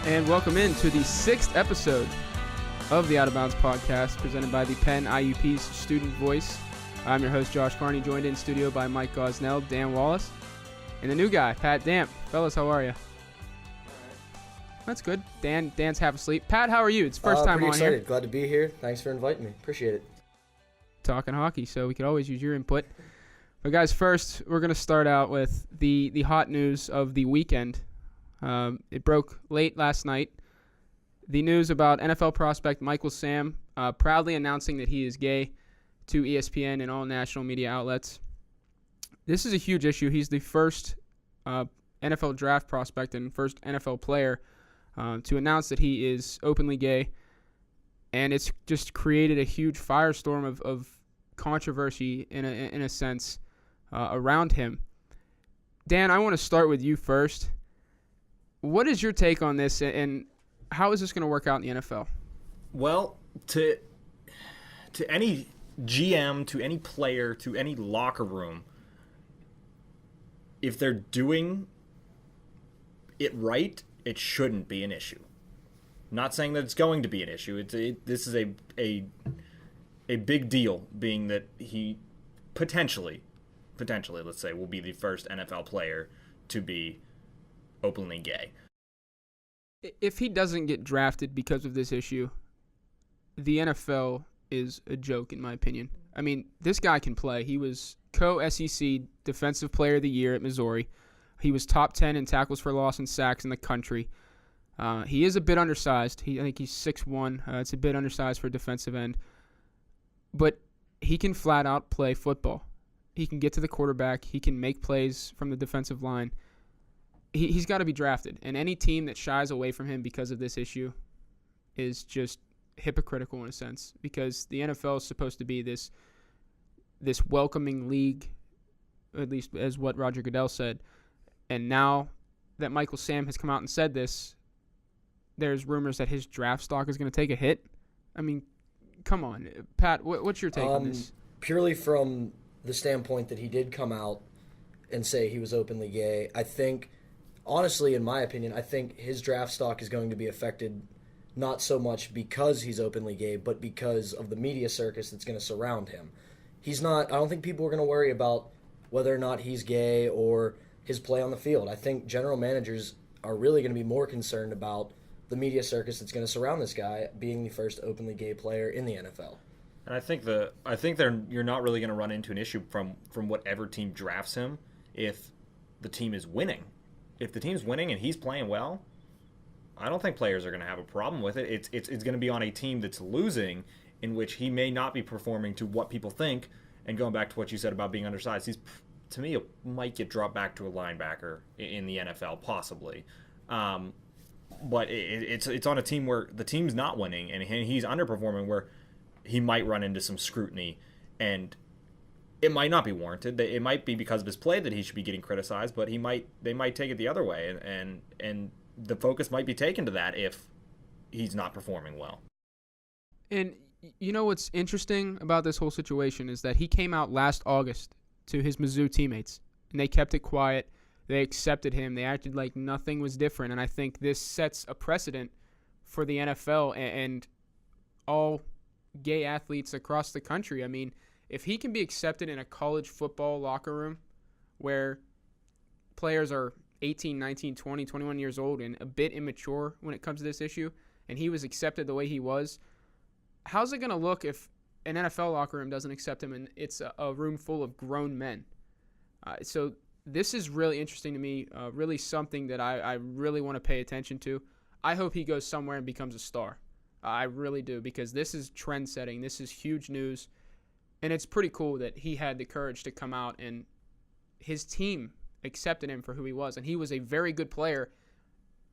And welcome into the 6th episode of the Out of Bounds podcast, presented by the Penn IUP's Student Voice. I'm your host, Josh Carney, joined in studio by Mike Gosnell, Dan Wallace, and the new guy, Pat Damp. Fellas, how are you? That's good. Dan's half asleep. Pat, how are you? It's first time on excited. here. Glad to be here. Thanks for inviting me. Appreciate it. Talking hockey, so we could always use your input. But guys, first, we're going to start out with the hot news of the weekend. It broke late last night. The news about NFL prospect Michael Sam proudly announcing that he is gay to ESPN and all national media outlets. This is a huge issue. He's the first NFL draft prospect and first NFL player to announce that he is openly gay. And it's just created a huge firestorm of controversy in a sense around him. Dan, I want to start with you first. What is your take on this, and how is this going to work out in the NFL? Well, to any GM, to any player, to any locker room, if they're doing it right, it shouldn't be an issue. Not saying that it's going to be an issue. This is a big deal, being that he potentially, let's say, will be the first NFL player to be openly gay. If he doesn't get drafted because of this issue, the NFL is a joke, in my opinion. I mean, this guy can play. He was co-SEC Defensive Player of the Year at Missouri. He was top 10 in tackles for loss and sacks in the country. He is a bit undersized. I think he's 6'1". It's a bit undersized for a defensive end. But he can flat out play football. He can get to the quarterback. He can make plays from the defensive line. He's got to be drafted. And any team that shies away from him because of this issue is just hypocritical in a sense, because the NFL is supposed to be this welcoming league, at least as what Roger Goodell said. And now that Michael Sam has come out and said this, there's rumors that his draft stock is going to take a hit. I mean, come on. Pat, what's your take on this? Purely from the standpoint that he did come out and say he was openly gay, I think, honestly, in my opinion, I think his draft stock is going to be affected not so much because he's openly gay, but because of the media circus that's going to surround him. I don't think people are going to worry about whether or not he's gay or his play on the field. I think general managers are really going to be more concerned about the media circus that's going to surround this guy being the first openly gay player in the NFL. And I think you're not really going to run into an issue from whatever team drafts him if the team is winning. If the team's winning and he's playing well, I don't think players are going to have a problem with it. It's going to be on a team that's losing, in which he may not be performing to what people think. And going back to what you said about being undersized, he's, to me, might get dropped back to a linebacker in the NFL, possibly. But it's on a team where the team's not winning and he's underperforming, where he might run into some scrutiny, and it might not be warranted. It might be because of his play that he should be getting criticized, but they might take it the other way, and the focus might be taken to that if he's not performing well. And you know what's interesting about this whole situation is that he came out last August to his Mizzou teammates, and they kept it quiet. They accepted him. They acted like nothing was different, and I think this sets a precedent for the NFL and all gay athletes across the country. I mean, if he can be accepted in a college football locker room where players are 18, 19, 20, 21 years old and a bit immature when it comes to this issue, and he was accepted the way he was, how's it going to look if an NFL locker room doesn't accept him and it's a room full of grown men? So this is really interesting to me, really something that I really want to pay attention to. I hope he goes somewhere and becomes a star. I really do, because this is trend-setting. This is huge news. And it's pretty cool that he had the courage to come out and his team accepted him for who he was. And he was a very good player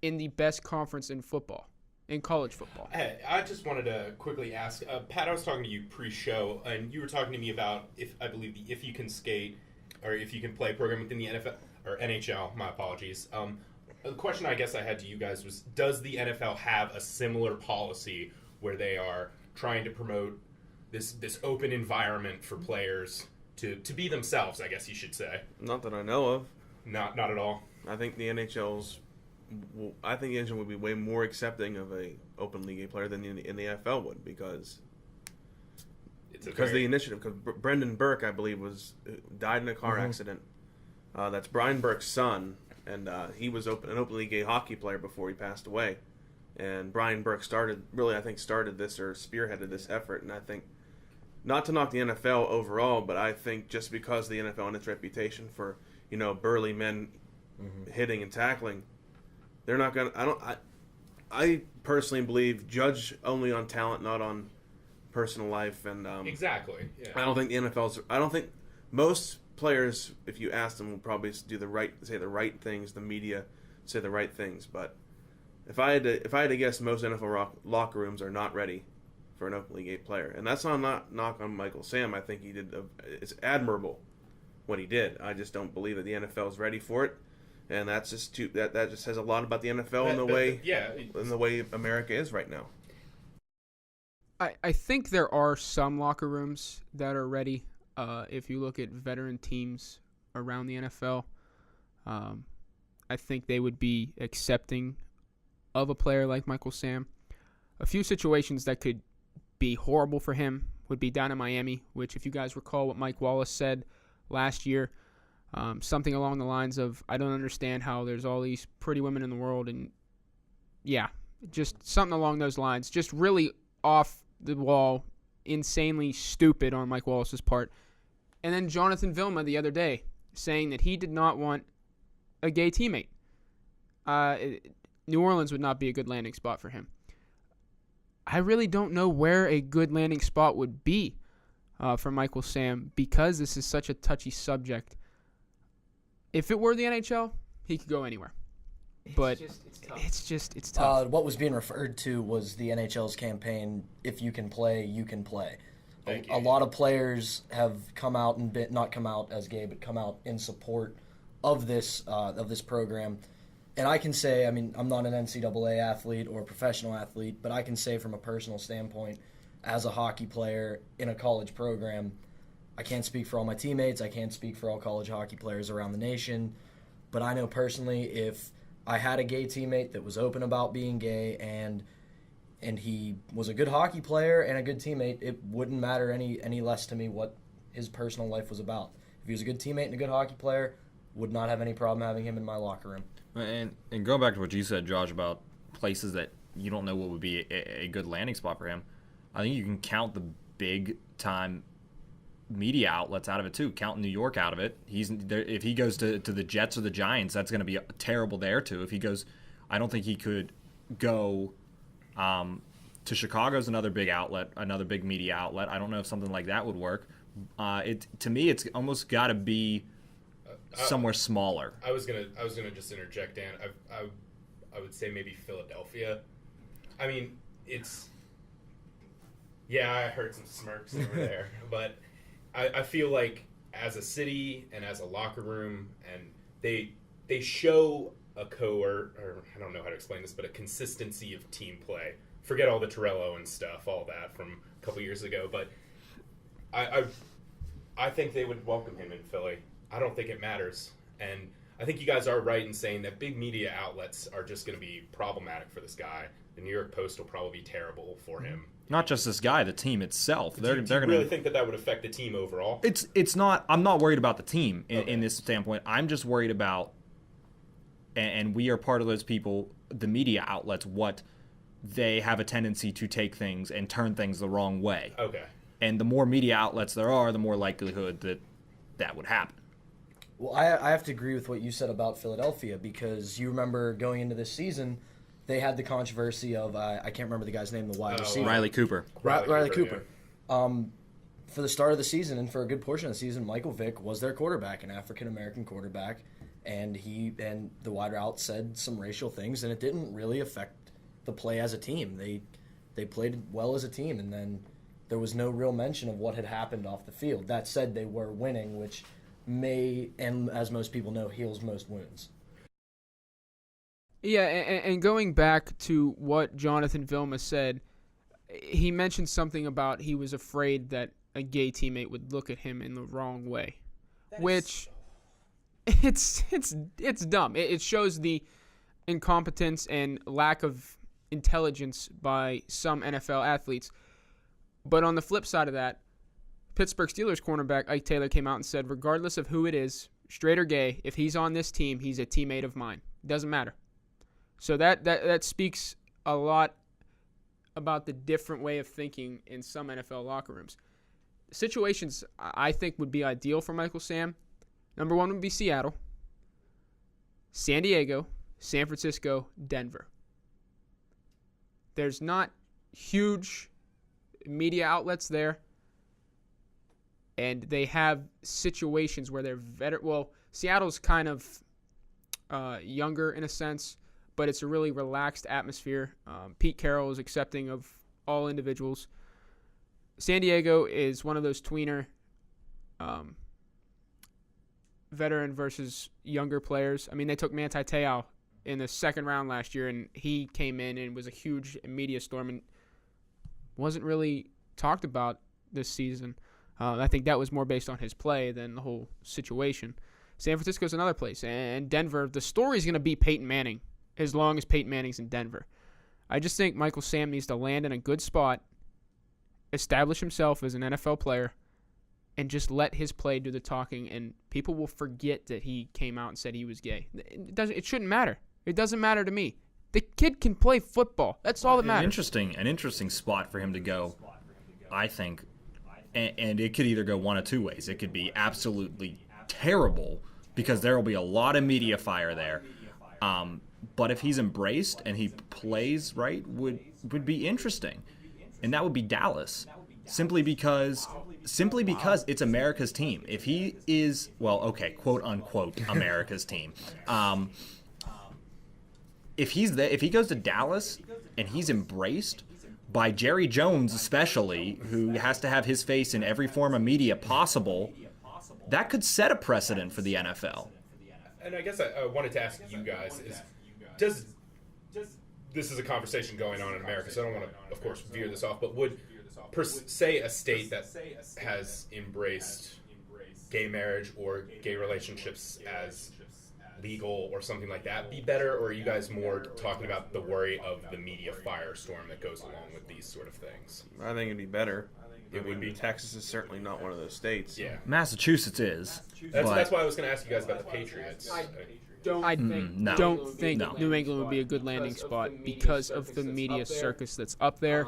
in the best conference in football, in college football. Hey, I just wanted to quickly ask, Pat, I was talking to you pre-show, and you were talking to me about, if you can skate or if you can play program within the NFL or NHL, my apologies. The question I guess I had to you guys was, does the NFL have a similar policy where they are trying to promote this open environment for players to be themselves, I guess you should say? Not that I know of. Not at all. I think the NHL's I think the NHL would be way more accepting of a openly gay player than in the NFL would because the initiative. Because Brendan Burke, I believe, died in a car accident. That's Brian Burke's son, and he was an openly gay hockey player before he passed away. And Brian Burke started this or spearheaded this effort. And I think, not to knock the NFL overall, but I think just because the NFL and its reputation for burly men hitting and tackling, they're not gonna. I personally believe judge only on talent, not on personal life. And exactly. Yeah. I don't think most players, if you ask them, will probably say the right things. The media say the right things, but if I had to guess, most NFL locker rooms are not ready for an openly gay player, and that's not knock on Michael Sam. I think he did. It's admirable what he did. I just don't believe that the NFL is ready for it, and that's just that just says a lot about the NFL and the way America is right now. I think there are some locker rooms that are ready. If you look at veteran teams around the NFL, I think they would be accepting of a player like Michael Sam. A few situations that could be horrible for him would be down in Miami, which, if you guys recall what Mike Wallace said last year, something along the lines of, I don't understand how there's all these pretty women in the world, and just something along those lines. Just really off the wall, insanely stupid on Mike Wallace's part. And then Jonathan Vilma the other day saying that he did not want a gay teammate. New Orleans would not be a good landing spot for him. I really don't know where a good landing spot would be for Michael Sam because this is such a touchy subject. If it were the NHL, he could go anywhere. But it's tough. What was being referred to was the NHL's campaign, if you can play, you can play. A lot of players have come out and not come out as gay, but come out in support of this program. And I can say, I mean, I'm not an NCAA athlete or a professional athlete, but I can say from a personal standpoint, as a hockey player in a college program, I can't speak for all my teammates. I can't speak for all college hockey players around the nation. But I know personally, if I had a gay teammate that was open about being gay and he was a good hockey player and a good teammate, it wouldn't matter any less to me what his personal life was about. If he was a good teammate and a good hockey player, would not have any problem having him in my locker room. And going back to what you said, Josh, about places that you don't know what would be a good landing spot for him, I think you can count the big-time media outlets out of it, too. Count New York out of it. If he goes to the Jets or the Giants, that's going to be terrible there, too. If he goes, I don't think he could go to Chicago's another big outlet, another big media outlet. I don't know if something like that would work. To me, it's almost got to be somewhere smaller. I was gonna just interject, Dan. I would say maybe Philadelphia. I mean, I heard some smirks over there, but I feel like as a city and as a locker room, and they show a or I don't know how to explain this, but a consistency of team play. Forget all the Torello and stuff, all that from a couple years ago, but I think they would welcome him in Philly. I don't think it matters. And I think you guys are right in saying that big media outlets are just going to be problematic for this guy. The New York Post will probably be terrible for him. Not just this guy, the team itself. Do you really think that would affect the team overall? It's not. I'm not worried about the team in this standpoint. I'm just worried about, and we are part of those people, the media outlets, what they have a tendency to take things and turn things the wrong way. Okay. And the more media outlets there are, the more likelihood that would happen. Well, I have to agree with what you said about Philadelphia, because you remember going into this season, they had the controversy of, I can't remember the guy's name, the wide receiver. Riley Cooper. Riley Cooper. Yeah. For the start of the season and for a good portion of the season, Michael Vick was their quarterback, an African-American quarterback, and the wide route said some racial things, and it didn't really affect the play as a team. They played well as a team, and then there was no real mention of what had happened off the field. That said, they were winning, which may, and as most people know, heals most wounds. Yeah, and going back to what Jonathan Vilma said, he mentioned something about he was afraid that a gay teammate would look at him in the wrong way, which it's dumb. It shows the incompetence and lack of intelligence by some NFL athletes. But on the flip side of that, Pittsburgh Steelers cornerback Ike Taylor came out and said, regardless of who it is, straight or gay, if he's on this team, he's a teammate of mine. Doesn't matter. So that speaks a lot about the different way of thinking in some NFL locker rooms. Situations I think would be ideal for Michael Sam. Number one would be Seattle, San Diego, San Francisco, Denver. There's not huge media outlets there, and they have situations where they're Seattle's kind of younger in a sense, but it's a really relaxed atmosphere. Pete Carroll is accepting of all individuals. San Diego is one of those tweener veteran versus younger players. I mean, they took Manti Te'o in the second round last year, and he came in and was a huge media storm and wasn't really talked about this season. I think that was more based on his play than the whole situation. San Francisco is another place, and Denver, the story is going to be Peyton Manning as long as Peyton Manning's in Denver. I just think Michael Sam needs to land in a good spot, establish himself as an NFL player, and just let his play do the talking, and people will forget that he came out and said he was gay. It shouldn't matter. It doesn't matter to me. The kid can play football. That's all that matters. An interesting spot for him to go, I think, and it could either go one of two ways. It could be absolutely terrible because there will be a lot of media fire there. But if he's embraced and he plays right, would be interesting, and that would be Dallas. Simply because it's America's team. If he is, quote unquote, America's team. If he goes to Dallas and he's embraced by Jerry Jones especially, who has to have his face in every form of media possible, that could set a precedent for the NFL. And I guess I wanted to ask you guys, this is a conversation going on in America, so I don't want to, of course, veer this off, but would say a state that has embraced gay marriage or gay relationships as legal or something like that be better, or are you guys more talking about the worry of the media firestorm that goes along with these sort of things? I think it'd be better. It would be. Texas is certainly not one of those states. Yeah, Massachusetts is. That's why I was going to ask you guys about the Patriots. I don't think New England would be a good landing spot because of the media circus that's up there.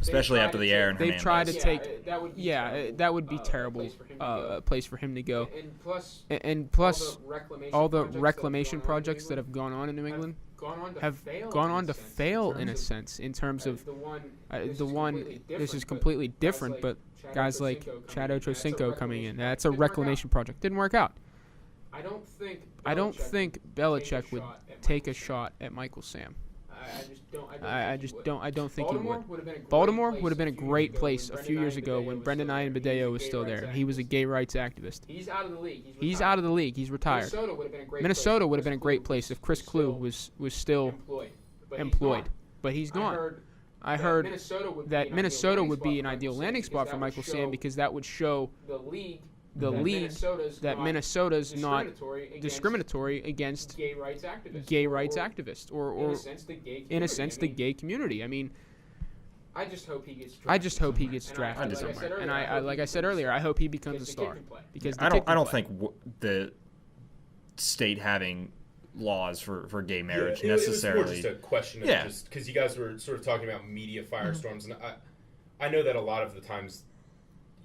Especially after the air and they've Hernandez. tried to take that would be terrible place for him to go. And plus all the reclamation projects that have gone on in New England have gone on to fail in a sense, in terms of the one this is completely different, but guys like Chad Ochocinco coming in, that's a reclamation project, didn't work out. I don't think Belichick would take a shot at Michael Sam. I don't think he would. Baltimore would have been a great place a few years ago when Brendan Ayanbadeyo was still there. He was a gay rights activist. He's out of the league. He's retired. Minnesota would have been a great place if Chris Klug was still employed, but he's gone. I heard that Minnesota would be an ideal landing spot for Michael Sam because that would show the league that Minnesota's not discriminatory against gay rights activists or in a sense the gay community. I mean, I just hope he gets drafted somewhere. And I like I said earlier, I hope he becomes a star because I don't think the state having laws for gay marriage necessarily. It was more just a question of just because you guys were sort of talking about media firestorms, and I know that a lot of the times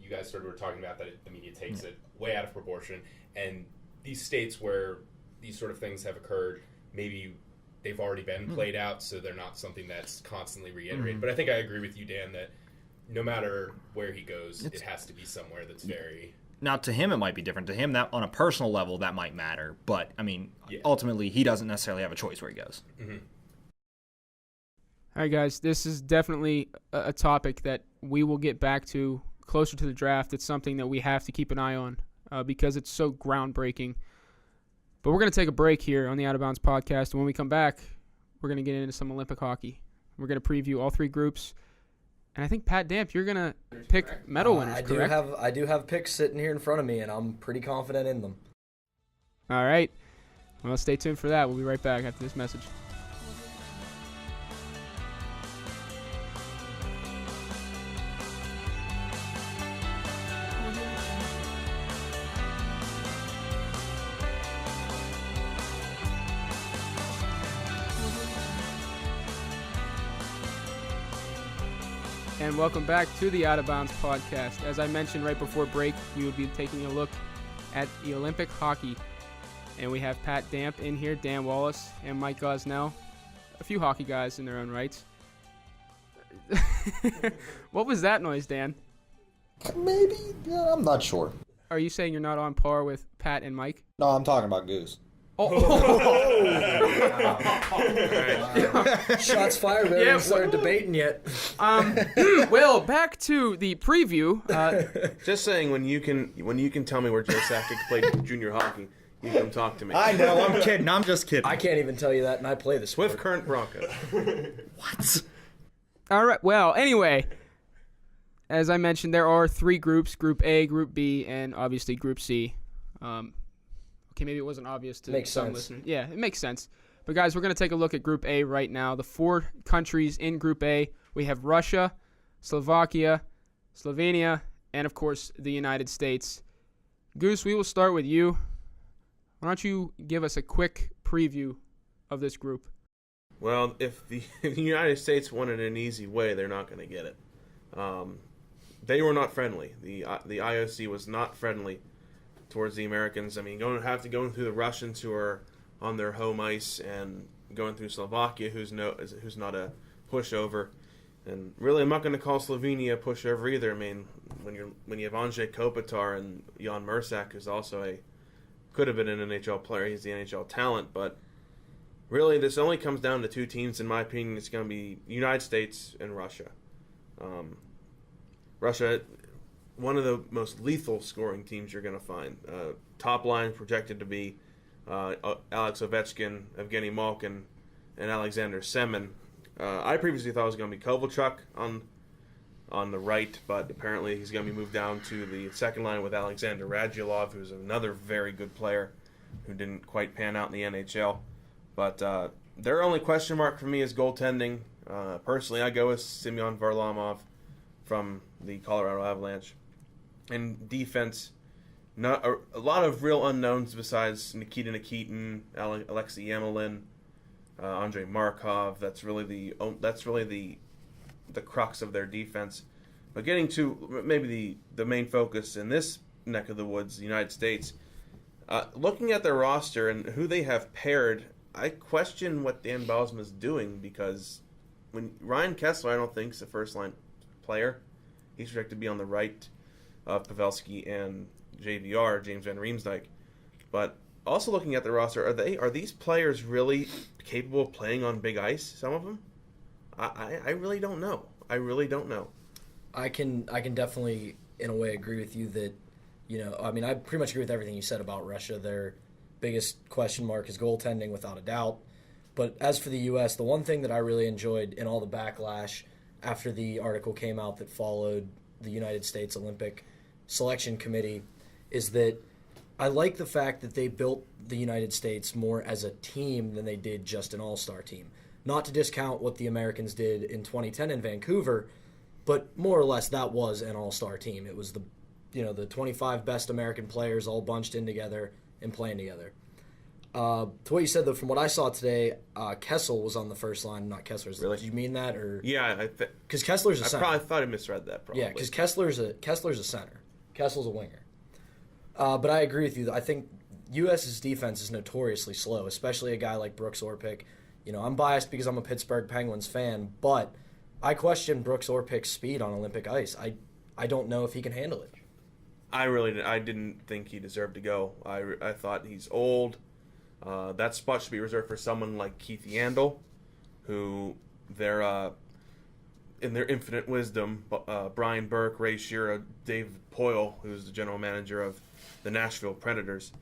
you guys sort of were talking about that the media takes it way out of proportion, and these states where these sort of things have occurred, maybe they've already been played out, so they're not something that's constantly reiterated. But I think I agree with you, Dan, that no matter where he goes, it has to be somewhere that's very... Now, to him, it might be different. To him, that on a personal level, that might matter. But, I mean, ultimately, he doesn't necessarily have a choice where he goes. Mm-hmm. All right, guys, this is definitely a topic that we will get back to closer to the draft. It's something that we have to keep an eye on because it's so groundbreaking. But we're going to take a break here on the Out of Bounds podcast. And when we come back, we're going to get into some Olympic hockey. We're going to preview all three groups. And I think, Pat Damp, you're going to pick medal winners, correct? I do have picks sitting here in front of me, and I'm pretty confident in them. All right. Well, stay tuned for that. We'll be right back after this message. And welcome back to the Out of Bounds podcast. As I mentioned right before break, we would be taking a look at the Olympic hockey. And we have Pat Damp in here, Dan Wallace, and Mike Gosnell. A few hockey guys in their own rights. What was that noise, Dan? Maybe. Yeah, I'm not sure. Are you saying you're not on par with Pat and Mike? No, I'm talking about Goose. Shots fired. We haven't started debating yet. Well, back to the preview. Just saying, when you can tell me where Joe Sakic played junior hockey, you come talk to me. I know. I'm kidding. I'm just kidding. I can't even tell you that, and I play the sport. Swift Current Bronco. What? All right. Well, anyway, as I mentioned, there are 3 groups: Group A, Group B, and obviously Group C. Okay, maybe it wasn't obvious to Makes some sense. listeners. Yeah, it makes sense. But guys, we're going to take a look at Group A right now. The 4 countries in Group A, we have Russia, Slovakia, Slovenia, and of course the United States. Goose, we will start with you. Why don't you give us a quick preview of this group? Well, if the United States wanted an easy way, they're not going to get it. They were not friendly. The IOC was not friendly towards the Americans. I mean, going through the Russians, who are on their home ice, and going through Slovakia, who's not a pushover. And really, I'm not going to call Slovenia a pushover either. I mean, when you have Andrzej Kopitar and Jan Mrsak, who's also could have been an NHL player. He's the NHL talent, but really, this only comes down to 2 teams, in my opinion. It's going to be United States and Russia. Russia, one of the most lethal scoring teams you're going to find. Top line projected to be Alex Ovechkin, Evgeny Malkin, and Alexander Semin. I previously thought it was going to be Kovalchuk on the right, but apparently he's going to be moved down to the second line with Alexander Radulov, who's another very good player who didn't quite pan out in the NHL. But their only question mark for me is goaltending. Personally, I go with Semyon Varlamov from the Colorado Avalanche. And defense, not a lot of real unknowns besides Nikita Nikitin, Alexei Yemelin, Andrei Markov. That's really the crux of their defense. But getting to maybe the main focus in this neck of the woods, the United States, looking at their roster and who they have paired, I question what Dan Bylsma is doing, because when Ryan Kessler, I don't think, is a first-line player. He's projected to be on the right of Pavelski and JVR, James Van Riemsdyk. But also looking at the roster, are these players really capable of playing on big ice, some of them? I really don't know. I really don't know. I can definitely, in a way, agree with you that, I mean, I pretty much agree with everything you said about Russia. Their biggest question mark is goaltending, without a doubt. But as for the U.S., the one thing that I really enjoyed in all the backlash after the article came out that followed the United States Olympic Selection Committee is that I like the fact that they built the United States more as a team than they did just an all-star team. Not to discount what the Americans did in 2010 in Vancouver, but more or less that was an all-star team. It was the 25 best American players all bunched in together and playing together. To what you said, though, from what I saw today, Kessel was on the first line, not Kessler's. Really? Did you mean that, or? Yeah, because Kessler's a center. I thought I misread that. Probably. Yeah, because Kessler's a center. Kessel's a winger. But I agree with you. I think U.S.'s defense is notoriously slow, especially a guy like Brooks Orpik. I'm biased because I'm a Pittsburgh Penguins fan, but I question Brooks Orpik's speed on Olympic ice. I don't know if he can handle it. I didn't think he deserved to go. I thought he's old. That spot should be reserved for someone like Keith Yandel, who in their infinite wisdom, Brian Burke, Ray Shira, Dave Poyle, who's the general manager of the Nashville Predators,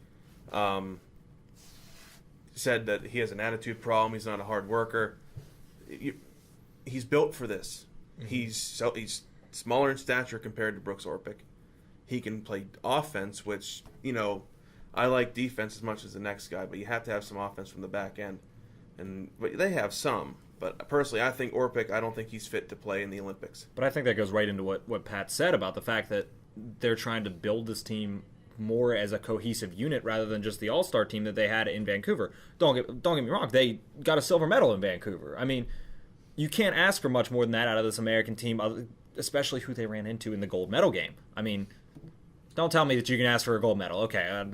said that he has an attitude problem. He's not a hard worker. He's built for this. Mm-hmm. He's smaller in stature compared to Brooks Orpik. He can play offense, which, I like defense as much as the next guy, but you have to have some offense from the back end. But they have some. But personally, I think Orpik, I don't think he's fit to play in the Olympics. But I think that goes right into what Pat said about the fact that they're trying to build this team more as a cohesive unit rather than just the all-star team that they had in Vancouver. Don't get me wrong, they got a silver medal in Vancouver. I mean, you can't ask for much more than that out of this American team, especially who they ran into in the gold medal game. I mean, don't tell me that you can ask for a gold medal. Okay.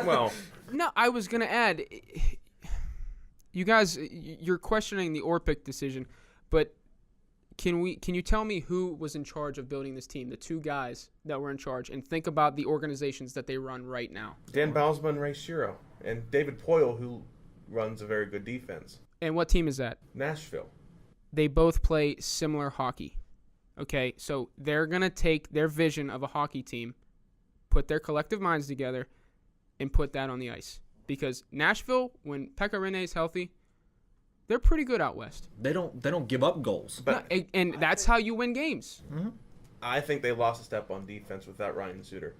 Well, No, I was going to add, you guys, you're questioning the Orpik decision, but can you tell me who was in charge of building this team, the two guys that were in charge, and think about the organizations that they run right now? Dan Bylsma and Ray Shiro, and David Poyle, who runs a very good defense. And what team is that? Nashville. They both play similar hockey. Okay, so they're going to take their vision of a hockey team, put their collective minds together, and put that on the ice. Because Nashville, when Pekka Rinne is healthy, they're pretty good out west. They don't give up goals. But No, and that's how you win games. I think they lost a step on defense without Ryan Suter.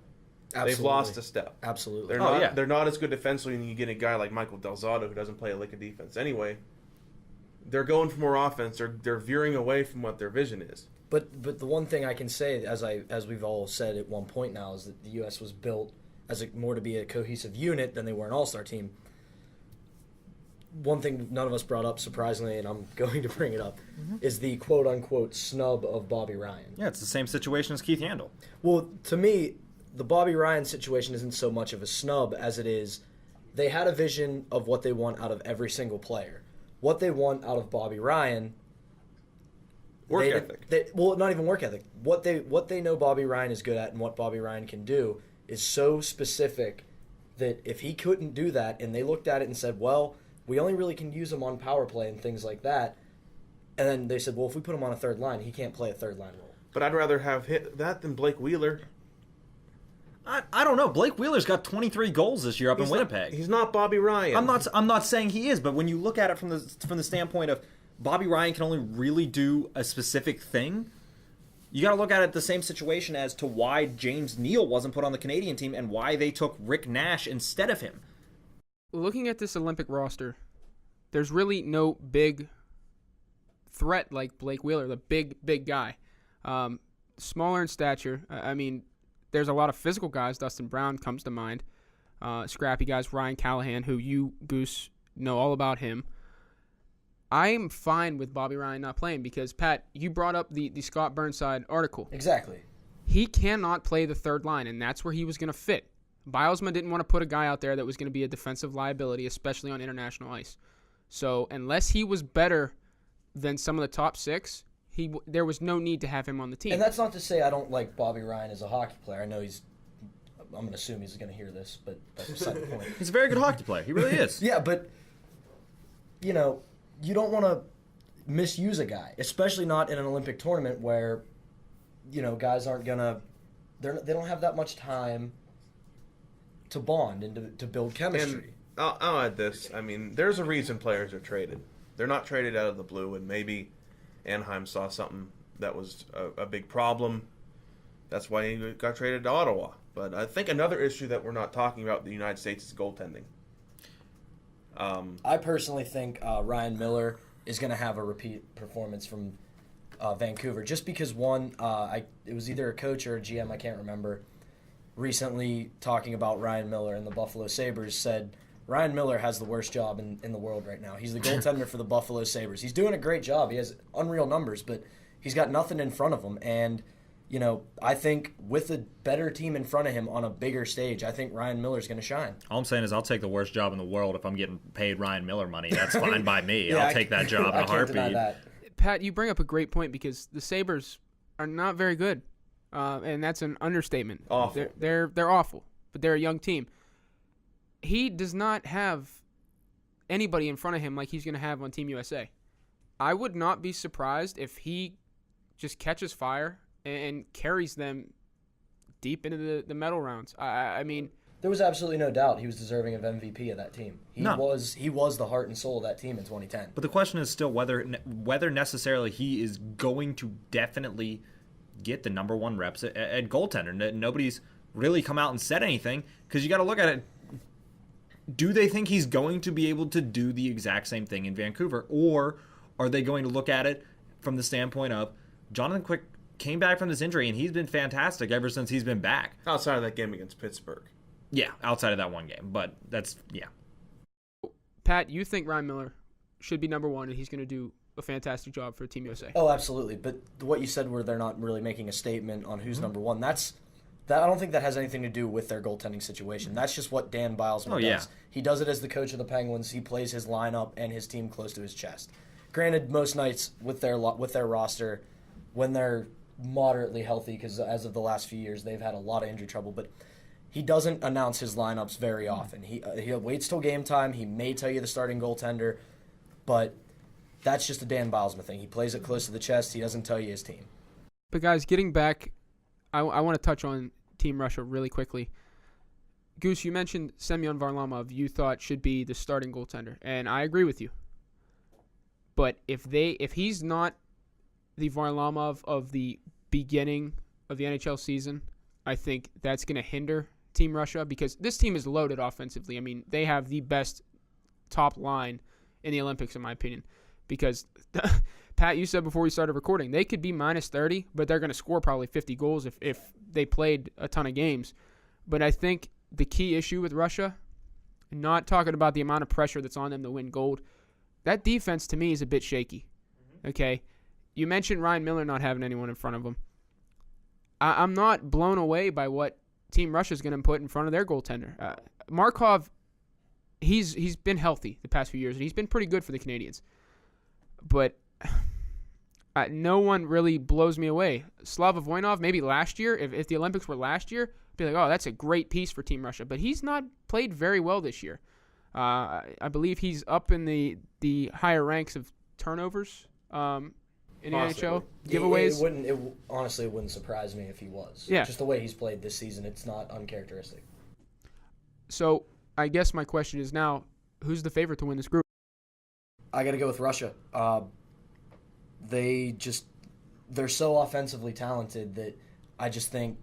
Absolutely. They've lost a step. Absolutely. They're not as good defensively when you get a guy like Michael Del Zotto who doesn't play a lick of defense. Anyway, they're going for more offense. They're veering away from what their vision is. But the one thing I can say, as we've all said at one point now, is that the U.S. was built as more to be a cohesive unit than they were an all-star team. One thing none of us brought up, surprisingly, and I'm going to bring it up, is the quote-unquote snub of Bobby Ryan. Yeah, it's the same situation as Keith Yandel. Well, to me, the Bobby Ryan situation isn't so much of a snub as it is they had a vision of what they want out of every single player. What they want out of Bobby Ryan... Work ethic. Well, not even work ethic. What they know Bobby Ryan is good at and what Bobby Ryan can do is so specific that if he couldn't do that, and they looked at it and said, well, we only really can use him on power play and things like that, and then they said, well, if we put him on a third line, he can't play a third line role. But I'd rather have that than Blake Wheeler. I don't know. Blake Wheeler's got 23 goals this year up in He's Winnipeg. He's not Bobby Ryan. I'm not saying he is, but when you look at it from the standpoint of Bobby Ryan can only really do a specific thing, you got to look at it the same situation as to why James Neal wasn't put on the Canadian team and why they took Rick Nash instead of him. Looking at this Olympic roster, there's really no big threat like Blake Wheeler, the big guy. Smaller in stature. I mean, there's a lot of physical guys. Dustin Brown comes to mind. Scrappy guys, Ryan Callahan, who you, Goose, know all about him. I'm fine with Bobby Ryan not playing because, Pat, you brought up the Scott Burnside article. Exactly. He cannot play the third line, and that's where he was going to fit. Bylsma didn't want to put a guy out there that was going to be a defensive liability, especially on international ice. So unless he was better than some of the top six, there was no need to have him on the team. And that's not to say I don't like Bobby Ryan as a hockey player. I know I'm going to assume he's going to hear this, but that's beside the point. He's a very good hockey player. He really is. Yeah, but, you don't want to misuse a guy, especially not in an Olympic tournament where, guys aren't going to, they don't have that much time to bond and to build chemistry. And I'll add this. I mean, there's a reason players are traded. They're not traded out of the blue, and maybe Anaheim saw something that was a big problem. That's why he got traded to Ottawa. But I think another issue that we're not talking about in the United States is goaltending. I personally think Ryan Miller is going to have a repeat performance from Vancouver, just because it was either a coach or a GM, I can't remember, recently talking about Ryan Miller, and the Buffalo Sabres said Ryan Miller has the worst job in the world right now. He's the goaltender for the Buffalo Sabres. He's doing a great job. He has unreal numbers, but he's got nothing in front of him. And, I think with a better team in front of him on a bigger stage, I think Ryan Miller's going to shine. All I'm saying is I'll take the worst job in the world if I'm getting paid Ryan Miller money. That's fine by me. Yeah, I'll take that job in a I can't deny heartbeat. that. Pat, you bring up a great point because the Sabres are not very good, and that's an understatement. Awful. They're awful, but they're a young team. He does not have anybody in front of him like he's going to have on Team USA. I would not be surprised if he just catches fire and carries them deep into the medal rounds. I mean, there was absolutely no doubt he was deserving of MVP of that team. He was the heart and soul of that team in 2010. But the question is still whether necessarily he is going to definitely get the number one reps at goaltender. really come out and said anything, because you got to look at it. Do they think he's going to be able to do the exact same thing in Vancouver, or are they going to look at it from the standpoint of Jonathan Quick came back from this injury and he's been fantastic ever since he's been back? Outside of that game against Pittsburgh. Yeah, outside of that one game, but that's, yeah. Pat, you think Ryan Miller should be number one and he's going to do a fantastic job for Team USA? Oh, absolutely. But what you said where they're not really making a statement on who's number one, that I don't think that has anything to do with their goaltending situation. That's just what Dan Bilesman does. Yeah. He does it as the coach of the Penguins. He plays his lineup and his team close to his chest. Granted, most nights with their roster, when they're moderately healthy, because as of the last few years they've had a lot of injury trouble, but he doesn't announce his lineups very often. He waits till game time. He may tell you the starting goaltender, but that's just a Dan Bilesman thing. He plays it close to the chest. He doesn't tell you his team. But guys, getting back, I want to touch on Team Russia really quickly. Goose, you mentioned Semyon Varlamov you thought should be the starting goaltender, and I agree with you. But if he's not the Varlamov of the beginning of the NHL season, I think that's going to hinder Team Russia, because this team is loaded offensively. I mean, they have the best top line in the Olympics, in my opinion, because Pat, you said before we started recording, they could be minus 30, but they're going to score probably 50 goals if they played a ton of games. But I think the key issue with Russia, not talking about the amount of pressure that's on them to win gold, that defense to me is a bit shaky. Okay? You mentioned Ryan Miller not having anyone in front of him. I'm not blown away by what Team Russia is going to put in front of their goaltender. Markov, he's been healthy the past few years, and he's been pretty good for the Canadians. But no one really blows me away. Slava Voinov, maybe last year, if the Olympics were last year, I'd be like, oh, that's a great piece for Team Russia. But he's not played very well this year. I believe he's up in the higher ranks of turnovers in the NHL. Giveaways. Honestly, it wouldn't surprise me if he was. Yeah. Just the way he's played this season, it's not uncharacteristic. So I guess my question is now, who's the favorite to win this group? I got to go with Russia. They're so offensively talented that I just think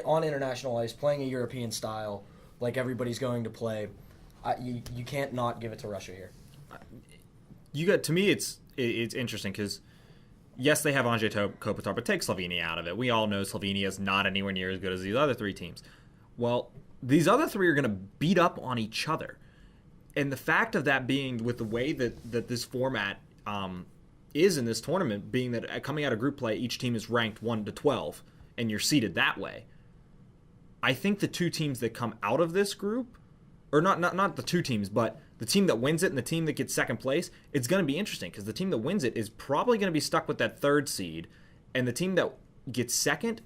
on international ice, playing a European style like everybody's going to play, you can't not give it to Russia here. To me, it's interesting because yes, they have Andrei Kopitar, but take Slovenia out of it. We all know Slovenia is not anywhere near as good as these other three teams. Well, these other three are going to beat up on each other. And the fact of that being, with the way that this format is in this tournament, being that coming out of group play, each team is ranked 1 to 12, and you're seeded that way. I think the two teams that come out of this group, or not the two teams, but the team that wins it and the team that gets second place, it's going to be interesting because the team that wins it is probably going to be stuck with that third seed, and the team that gets second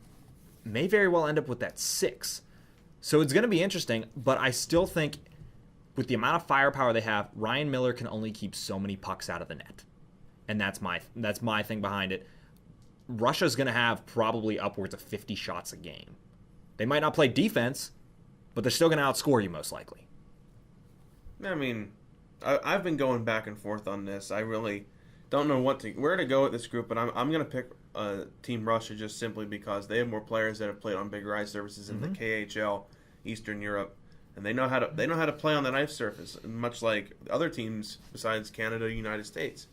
may very well end up with that 6. So it's going to be interesting, but I still think with the amount of firepower they have, Ryan Miller can only keep so many pucks out of the net. And that's my thing behind it. Russia's going to have probably upwards of 50 shots a game. They might not play defense, but they're still going to outscore you most likely. I mean, I've been going back and forth on this. I really don't know where to go with this group, but I'm going to pick Team Russia just simply because they have more players that have played on bigger ice surfaces in the KHL, Eastern Europe, and they know how to play on that ice surface, much like other teams besides Canada, United States.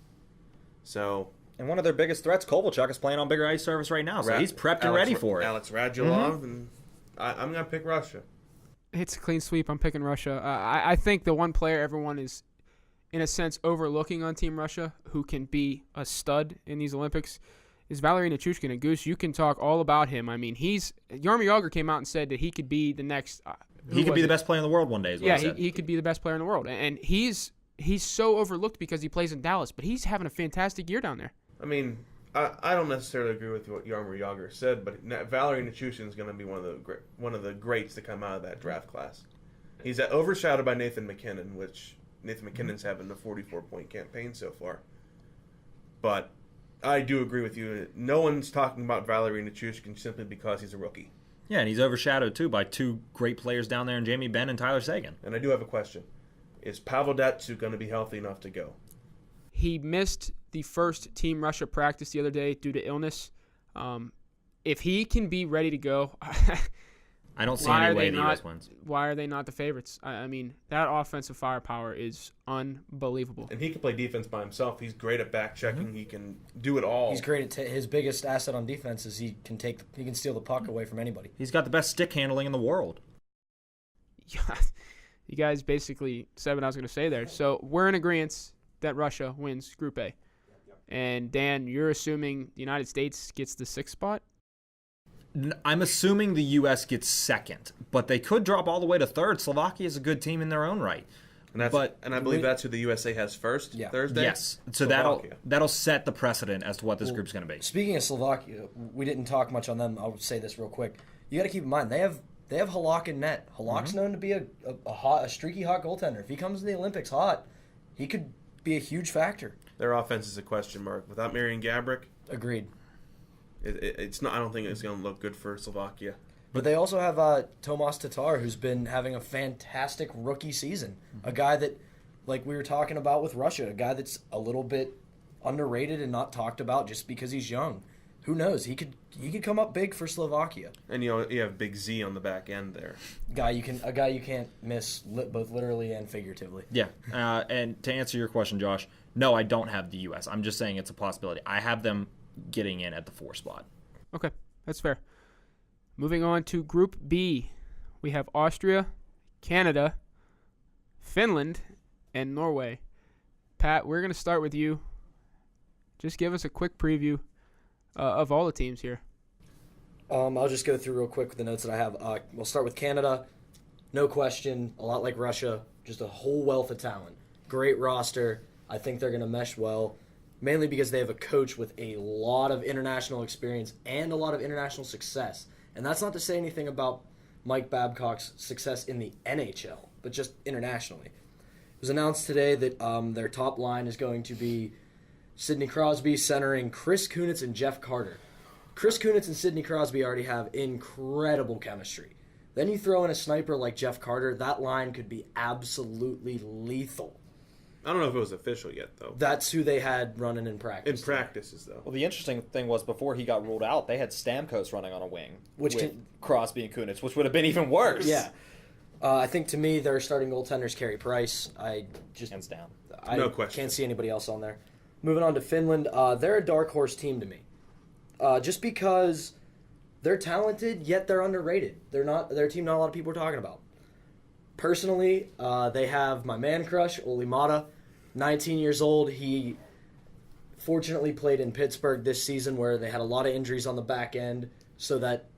So. And one of their biggest threats, Kovalchuk, is playing on bigger ice surface right now, so he's prepped and ready for it. Alex Radulov, and I'm going to pick Russia. It's a clean sweep. I'm picking Russia. I think the one player everyone is, in a sense, overlooking on Team Russia, who can be a stud in these Olympics, is Valery Nichushkin. And Goose, you can talk all about him. I mean, Jaromir Jagr came out and said that he could be the next. He could be the best player in the world one day. He could be the best player in the world, and he's so overlooked because he plays in Dallas, but he's having a fantastic year down there. I mean, I don't necessarily agree with what Jaromir Jagr said, but Valery Nichushkin is going to be one of the greats to come out of that draft class. He's overshadowed by Nathan MacKinnon, which Nathan McKinnon's having a 44-point campaign so far. But I do agree with you. No one's talking about Valery Nichushkin simply because he's a rookie. Yeah, and he's overshadowed, too, by two great players down there in Jamie Benn and Tyler Seguin. And I do have a question. Is Pavel Datsyuk going to be healthy enough to go? He missed the first Team Russia practice the other day due to illness. If he can be ready to go, I don't see any way the U.S. wins. Why are they not the favorites? I mean, that offensive firepower is unbelievable. And he can play defense by himself. He's great at back checking. Mm-hmm. He can do it all. He's great at his biggest asset on defense is he can steal the puck away from anybody. He's got the best stick handling in the world. Yeah, you guys basically said what I was going to say there. So we're in agreement that Russia wins Group A. And Dan, you're assuming the United States gets the 6th spot? I'm assuming the U.S. gets 2nd, but they could drop all the way to 3rd. Slovakia is a good team in their own right. And I believe that's who the USA has first Thursday. Yes, so that'll set the precedent as to what this group's going to be. Speaking of Slovakia, we didn't talk much on them. I'll say this real quick. You got to keep in mind they have Halak in net. Halak's known to be a streaky hot goaltender. If he comes to the Olympics hot, he could be a huge factor. Their offense is a question mark without Marian Gaborik. Agreed. It's not. I don't think it's going to look good for Slovakia. But they also have Tomas Tatar, who's been having a fantastic rookie season. A guy that, like we were talking about with Russia, a guy that's a little bit underrated and not talked about just because he's young. Who knows? He could come up big for Slovakia. And you have Big Z on the back end there. A guy you can't miss both literally and figuratively. Yeah. And to answer your question, Josh, no, I don't have the U.S. I'm just saying it's a possibility. I have them getting in at the 4 spot. Okay, that's fair. Moving on to Group B, we have Austria, Canada, Finland, and Norway. Pat, we're going to start with you. Just give us a quick preview of all the teams here. I'll just go through real quick with the notes that I have. We'll start with Canada. No question, a lot like Russia, just a whole wealth of talent. Great roster. I think they're going to mesh well, mainly because they have a coach with a lot of international experience and a lot of international success. And that's not to say anything about Mike Babcock's success in the NHL, but just internationally. It was announced today that their top line is going to be Sidney Crosby centering Chris Kunitz and Jeff Carter. Chris Kunitz and Sidney Crosby already have incredible chemistry. Then you throw in a sniper like Jeff Carter, that line could be absolutely lethal. I don't know if it was official yet, though. That's who they had running in practice. In practices, though. Well, the interesting thing was before he got ruled out, they had Stamkos running on a wing with Crosby and Kunitz, which would have been even worse. Yeah. I think, to me, their starting goaltenders Carey Price. Hands down. No question. Can't see anybody else on there. Moving on to Finland, they're a dark horse team to me. Just because they're talented, yet they're underrated. They're a team not a lot of people are talking about. Personally, they have my man crush, Olli Mata, 19 years old. He fortunately played in Pittsburgh this season where they had a lot of injuries on the back end, so that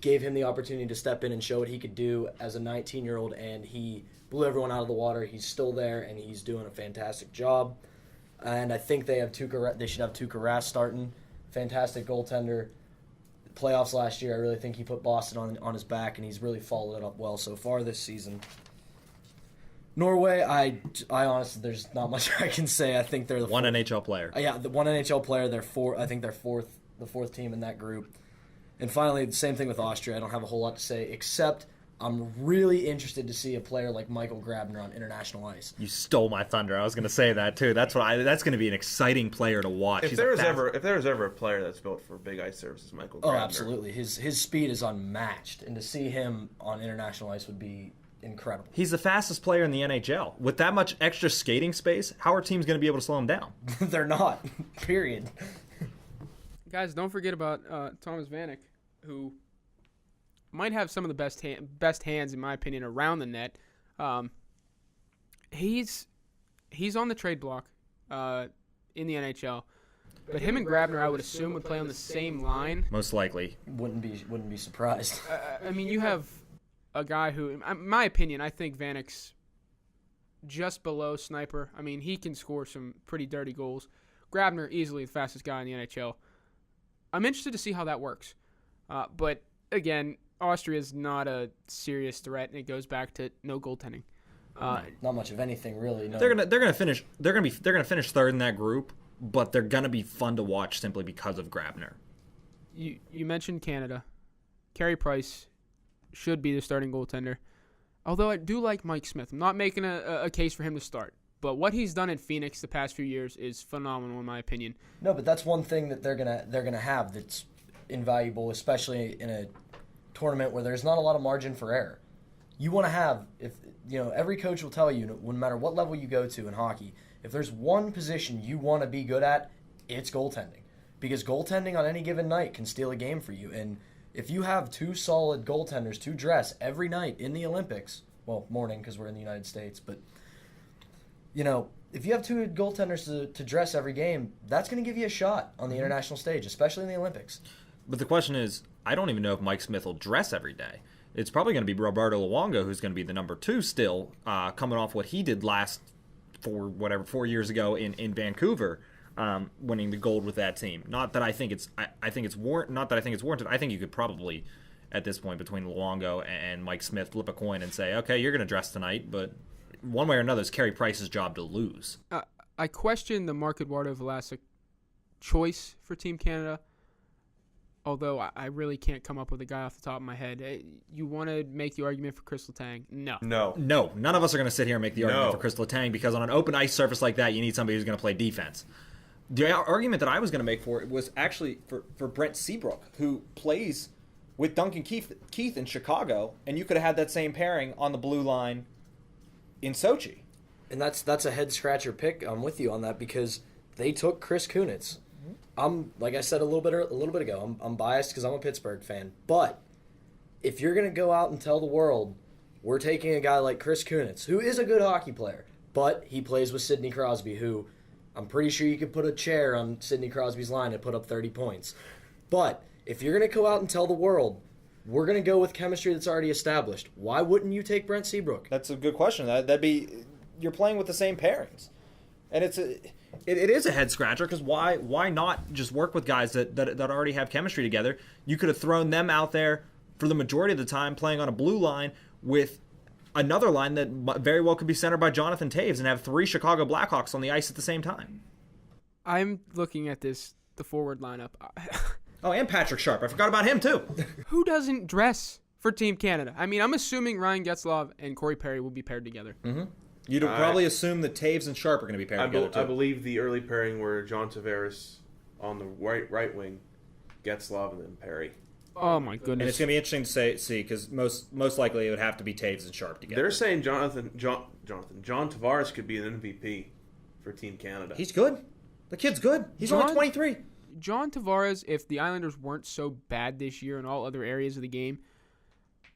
gave him the opportunity to step in and show what he could do as a 19-year-old, and he blew everyone out of the water. He's still there, and he's doing a fantastic job. And I think they should have Tuukka Rask starting. Fantastic goaltender. Playoffs last year, I really think he put Boston on his back, and he's really followed it up well so far this season. Norway, I honestly, there's not much I can say. I think they're the one NHL player. Yeah, the one NHL player. I think they're the fourth team in that group. And finally, the same thing with Austria. I don't have a whole lot to say, except I'm really interested to see a player like Michael Grabner on international ice. You stole my thunder. I was going to say that too. That's going to be an exciting player to watch. If there was ever a player that's built for big ice services, Michael Grabner. Oh, absolutely. His speed is unmatched, and to see him on international ice would be incredible. He's the fastest player in the NHL. With that much extra skating space, how are teams going to be able to slow him down? They're not. Period. Guys, don't forget about Thomas Vanek, who might have some of the best hands, in my opinion, around the net. He's on the trade block in the NHL, but him and Grabner, I would assume, would play on the same line. Most likely. Wouldn't be surprised. I mean, you have a guy who, in my opinion, I think Vanek's just below Sniper. I mean, he can score some pretty dirty goals. Grabner, easily the fastest guy in the NHL. I'm interested to see how that works. But, again, Austria is not a serious threat, and it goes back to no goaltending. Not much of anything, really. No. They're gonna finish third in that group, but they're gonna be fun to watch simply because of Grabner. You mentioned Canada. Carey Price should be the starting goaltender. Although I do like Mike Smith. I'm not making a case for him to start. But what he's done in Phoenix the past few years is phenomenal, in my opinion. No, but that's one thing that they're gonna have that's invaluable, especially in a tournament where there's not a lot of margin for error. You want to have, every coach will tell you, no matter what level you go to in hockey, if there's one position you want to be good at, it's goaltending. Because goaltending on any given night can steal a game for you. And if you have two solid goaltenders to dress every night in the Olympics, well, morning because we're in the United States, but, if you have two goaltenders to dress every game, that's going to give you a shot on the international stage, especially in the Olympics. But the question is, I don't even know if Mike Smith will dress every day. It's probably going to be Roberto Luongo who's going to be the number 2 still, coming off what he did 4 years ago in Vancouver, winning the gold with that team. Not that I think it's warranted. I think you could probably, at this point, between Luongo and Mike Smith, flip a coin and say, okay, you're going to dress tonight, but one way or another, it's Carey Price's job to lose. I question the Mark Eduardo Vlasic choice for Team Canada. Although I really can't come up with a guy off the top of my head. You want to make the argument for Chris Letang? No. None of us are going to sit here and make the argument for Chris Letang, because on an open ice surface like that, you need somebody who's going to play defense. The argument that I was going to make for it was actually for Brent Seabrook, who plays with Duncan Keith in Chicago, and you could have had that same pairing on the blue line in Sochi. And that's a head-scratcher pick. I'm with you on that because they took Chris Kunitz. Like I said a little bit ago, I'm biased because I'm a Pittsburgh fan. But if you're going to go out and tell the world we're taking a guy like Chris Kunitz, who is a good hockey player, but he plays with Sidney Crosby, who I'm pretty sure you could put a chair on Sidney Crosby's line and put up 30 points. But if you're going to go out and tell the world we're going to go with chemistry that's already established, why wouldn't you take Brent Seabrook? That's a good question. That'd be, you're playing with the same pairings, and It is a head scratcher because why not just work with guys that already have chemistry together? You could have thrown them out there for the majority of the time playing on a blue line with another line that very well could be centered by Jonathan Toews and have 3 Chicago Blackhawks on the ice at the same time. I'm looking at the forward lineup. Oh, and Patrick Sharp. I forgot about him too. Who doesn't dress for Team Canada? I mean, I'm assuming Ryan Getzlaf and Corey Perry will be paired together. Mm-hmm. You'd probably assume that Toews and Sharp are going to be paired together, too. I believe the early pairing were John Tavares on the right wing, Getzlaf, and then Perry. Oh, my goodness. And it's going to be interesting to see, because most likely it would have to be Toews and Sharp together. They're saying John Tavares could be an MVP for Team Canada. He's good. The kid's good. He's only 23. John Tavares, if the Islanders weren't so bad this year in all other areas of the game,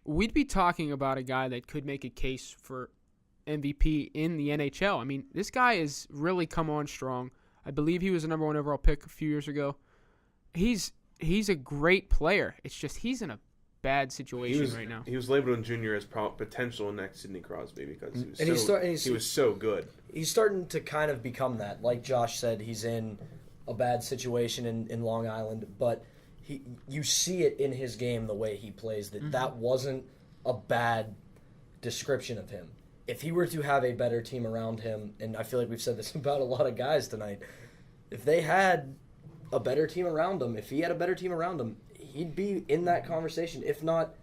we'd be talking about a guy that could make a case for MVP in the NHL. I mean, this guy has really come on strong. I believe he was the number 1 overall pick a few years ago. He's a great player. It's just he's in a bad situation right now. He was labeled in junior as potential next Sidney Crosby because he was so good. He's starting to kind of become that. Like Josh said, he's in a bad situation in Long Island, but you see it in his game the way he plays that wasn't a bad description of him. If he were to have a better team around him, and I feel like we've said this about a lot of guys tonight, if they had a better team around him, if he had a better team around him, he'd be in that conversation, if not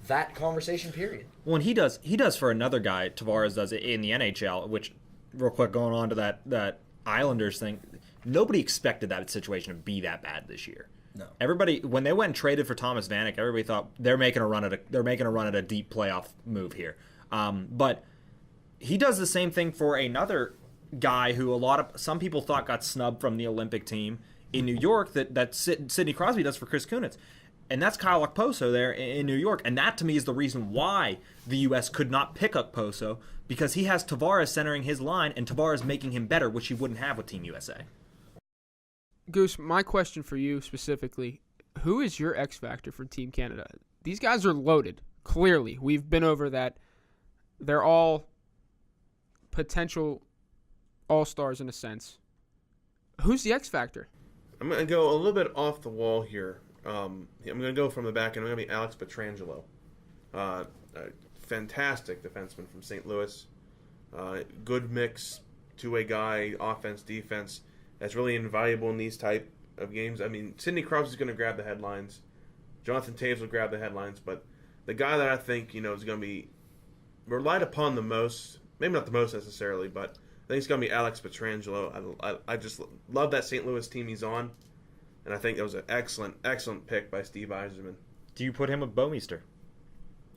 that conversation, period. Well, and he does for another guy, Tavares does it in the NHL, which, real quick, going on to that Islanders thing, nobody expected that situation to be that bad this year. No. Everybody, when they went and traded for Thomas Vanek, everybody thought they're making a run at a deep playoff move here. But he does the same thing for another guy who some people thought got snubbed from the Olympic team in New York that Sidney Crosby does for Chris Kunitz. And that's Kyle Okposo there in New York. And that, to me, is the reason why the U.S. could not pick Okposo, because he has Tavares centering his line and Tavares making him better, which he wouldn't have with Team USA. Goose, my question for you specifically, who is your X factor for Team Canada? These guys are loaded, clearly. We've been over that. They're all potential all-stars in a sense. Who's the X factor? I'm going to go a little bit off the wall here. I'm going to go from the back end. I'm going to be Alex Pietrangelo. A fantastic defenseman from St. Louis. Good mix, two-way guy, offense, defense. That's really invaluable in these type of games. I mean, Sidney Crosby's going to grab the headlines. Jonathan Toews will grab the headlines. But the guy that I think is going to be relied upon the most, maybe not the most necessarily, but I think it's going to be Alex Pietrangelo. I just love that St. Louis team he's on. And I think that was an excellent pick by Steve Yzerman. Do you put him with Bomeister?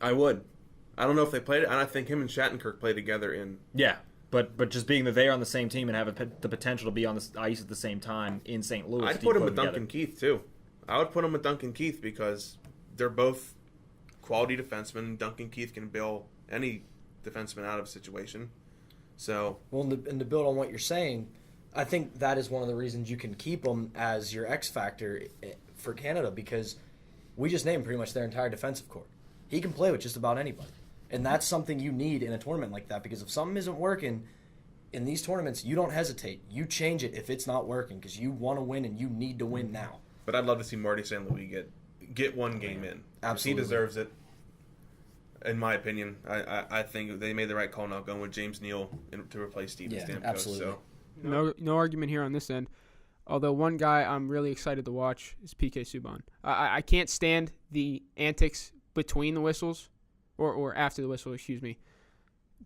I would. I don't know if they played it, and I think him and Shattenkirk play together in. Yeah, but just being that they are on the same team and have the potential to be on the ice at the same time in St. Louis. I'd put him with Duncan Keith too. I would put him with Duncan Keith because they're both quality defensemen. Duncan Keith can bail any defenseman out of a situation. So, well, and to build on what you're saying, I think that is one of the reasons you can keep him as your X factor for Canada, because we just named pretty much their entire defensive core. He can play with just about anybody. And that's something you need in a tournament like that, because if something isn't working in these tournaments, you don't hesitate. You change it if it's not working, because you want to win and you need to win now. But I'd love to see Marty St. Louis get one game in. Absolutely. He deserves it, in my opinion. I think they made the right call not going with James Neal to replace Steven Stamkos. Absolutely. So. No argument here on this end. Although one guy I'm really excited to watch is PK Subban. I can't stand the antics between the whistles, or after the whistle, excuse me.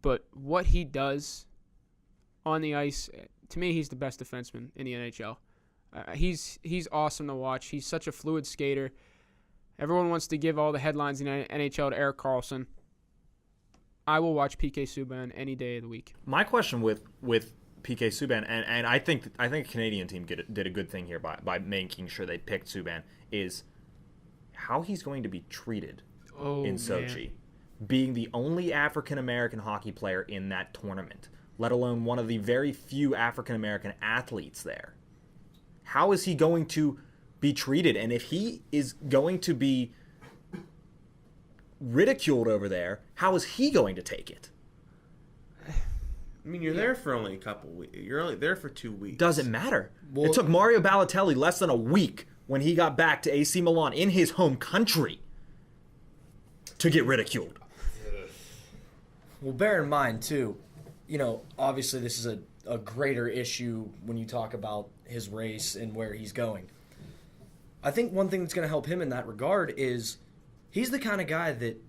But what he does on the ice, to me, he's the best defenseman in the NHL. He's awesome to watch. He's such a fluid skater. Everyone wants to give all the headlines in the NHL to Erik Karlsson. I will watch PK Subban any day of the week. My question with PK Subban, and I think a Canadian team did a good thing here by making sure they picked Subban, is how he's going to be treated in Sochi. Man. Being the only African-American hockey player in that tournament, let alone one of the very few African-American athletes there. How is he going to be treated? And if he is going to be ridiculed over there, how is he going to take it? I mean, you're there for only a couple weeks. You're only there for 2 weeks. Doesn't matter. Well, it took Mario Balotelli less than a week when he got back to AC Milan in his home country to get ridiculed. Well, bear in mind, too, obviously this is a greater issue when you talk about his race and where he's going. I think one thing that's going to help him in that regard is he's the kind of guy that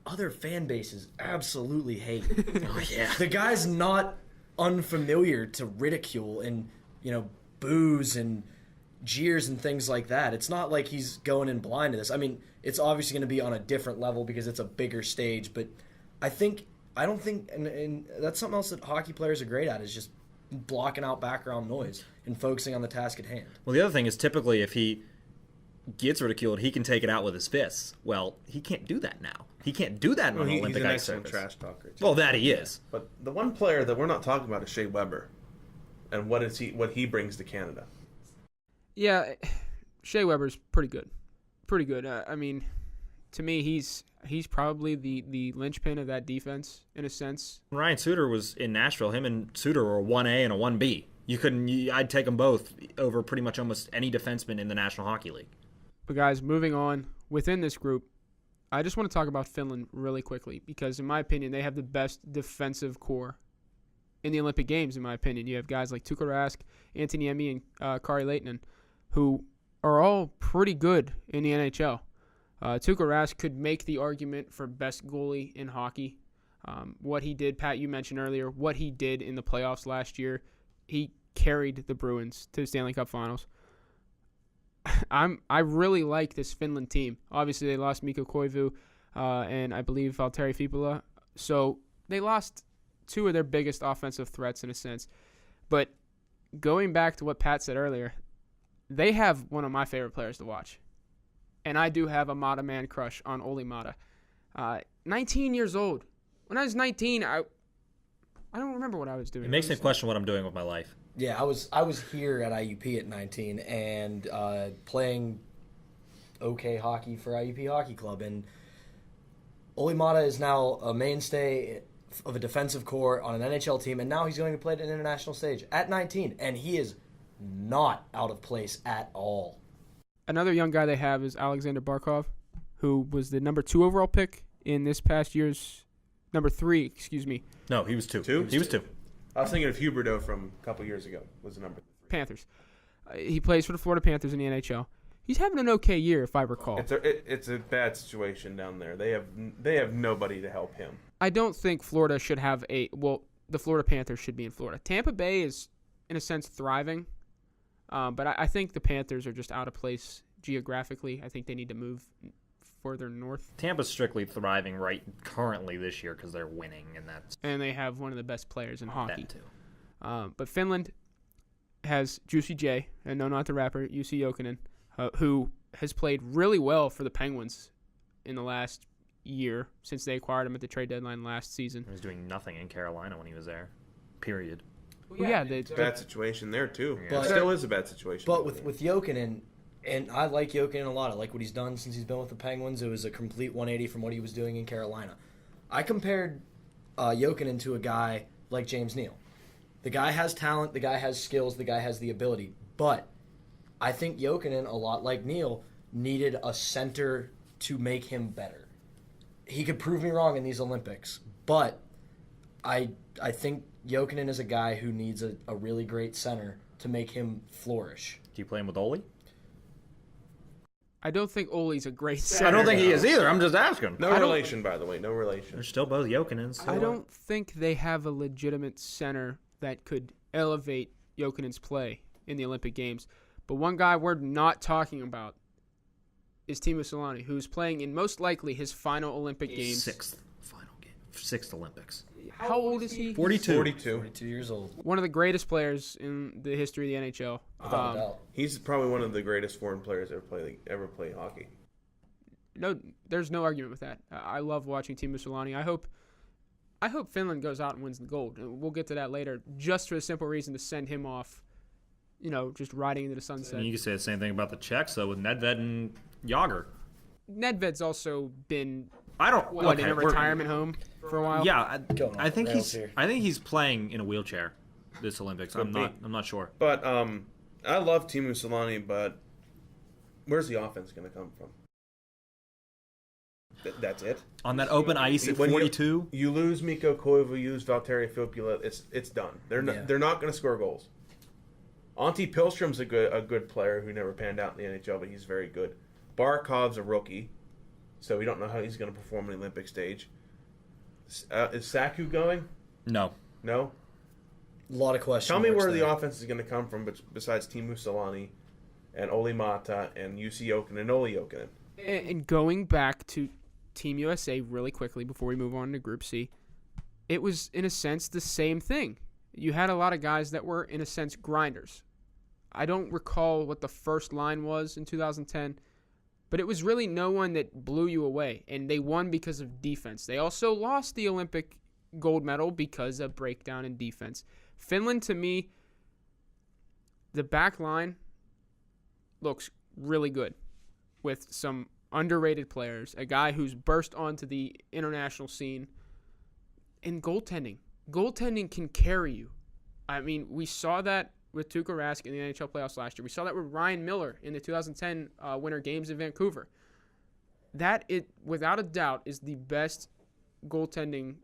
other fan bases absolutely hate. Oh, yeah. The guy's not unfamiliar to ridicule and, boos and jeers and things like that. It's not like he's going in blind to this. I mean, it's obviously going to be on a different level because it's a bigger stage, but I don't think, and that's something else that hockey players are great at, is just blocking out background noise and focusing on the task at hand. Well, the other thing is typically if he gets ridiculed, he can take it out with his fists. Well, he can't do that now. He can't do that in an Olympic ice surface. He's an excellent trash talker, too. Well, that he is. But the one player that we're not talking about is Shea Weber, and what he brings to Canada. Yeah, Shea Weber's pretty good. Pretty good. I mean, to me, he's probably the linchpin of that defense in a sense. Ryan Suter was in Nashville. Him and Suter were a 1A and a 1B. I'd take them both over pretty much almost any defenseman in the National Hockey League. But guys, moving on, within this group, I just want to talk about Finland really quickly because, in my opinion, they have the best defensive core in the Olympic Games, in my opinion. You have guys like Tuukka Rask, Antti Niemi, and Kari Lehtinen, who are all pretty good in the NHL. Tuukka Rask could make the argument for best goalie in hockey. What he did, Pat, you mentioned earlier, what he did in the playoffs last year, he carried the Bruins to the Stanley Cup Finals. I really like this Finland team. Obviously, they lost Mikko Koivu and I believe Valtteri Filppula. So they lost two of their biggest offensive threats in a sense. But going back to what Pat said earlier, they have one of my favorite players to watch. And I do have a Mata man crush on Olli Mata. 19 years old. When I was 19, I don't remember what I was doing. It makes me question what I'm doing with my life. Yeah, I was here at IUP at 19 and playing okay hockey for IUP Hockey Club. And Olli Mata is now a mainstay of a defensive core on an NHL team, and now he's going to play at an international stage at 19, and he is not out of place at all. Another young guy they have is Alexander Barkov, who was the number 2 overall pick in this past year's number 3, excuse me. No, he was 2. He was 2. I was thinking of Huberdeau from a couple years ago. Was the number 3. Panthers. He plays for the Florida Panthers in the NHL. He's having an okay year, if I recall. It's a bad situation down there. They have nobody to help him. I don't think Florida should have the Florida Panthers should be in Florida. Tampa Bay is, in a sense, thriving. But I think the Panthers are just out of place geographically. I think they need to move further north. Tampa's strictly thriving right currently this year because they're winning, and they have one of the best players in hockey. That too. But Finland has Juicy J, and no, not the rapper, Jussi Jokinen, who has played really well for the Penguins in the last year since they acquired him at the trade deadline last season. He was doing nothing in Carolina when he was there. Period. Well, yeah, it's a bad situation there too. Yeah. It still is a bad situation. But with Jokinen, and I like Jokinen a lot. I like what he's done since he's been with the Penguins. It was a complete 180 from what he was doing in Carolina. I compared Jokinen to a guy like James Neal. The guy has talent, the guy has skills, the guy has the ability. But I think Jokinen, a lot like Neal, needed a center to make him better. He could prove me wrong in these Olympics, but I think Jokinen is a guy who needs a really great center to make him flourish. Do you play him with Oli? I don't think Ole's a great center. I don't think he is either. I'm just asking. No relation, by the way. No relation. They're still both Jokinens. So I don't think they have a legitimate center that could elevate Jokinen's play in the Olympic Games. But one guy we're not talking about is Teemu Selanne, who's playing in most likely his final Olympic Games. Sixth Olympics. How old is he? 42. 42 years old. One of the greatest players in the history of the NHL. Without a doubt. He's probably one of the greatest foreign players ever play hockey. No, there's no argument with that. I love watching Teemu Selanne. I hope Finland goes out and wins the gold. We'll get to that later, just for the simple reason to send him off, just riding into the sunset. You can say the same thing about the Czechs, though, with Nedved and Jágr. Nedved's also been in a retirement home for a while. Yeah, I think he's playing in a wheelchair this Olympics. I'm not sure. But I love Teemu Selanne, but where's the offense going to come from? That's it. On that open ice at 42, you lose Mikko Koivu, you lose Valtteri Filppula. It's done. They're not going to score goals. Antti Pilstrom's a good player who never panned out in the NHL, but he's very good. Barkov's a rookie, so we don't know how he's going to perform on the Olympic stage. Is Saku going? No. No? A lot of questions. Tell me where the offense is going to come from besides Teemu Selanne and Olli Mata and Jussi Jokinen and Olli Jokinen. And going back to Team USA really quickly before we move on to Group C, it was, in a sense, the same thing. You had a lot of guys that were, in a sense, grinders. I don't recall what the first line was in 2010, but it was really no one that blew you away, and they won because of defense. They also lost the Olympic gold medal because of breakdown in defense. Finland, to me, the back line looks really good with some underrated players, a guy who's burst onto the international scene, and goaltending. Goaltending can carry you. I mean, we saw that with Tuukka Rask in the NHL playoffs last year. We saw that with Ryan Miller in the 2010 Winter Games in Vancouver. That, without a doubt, is the best goaltending,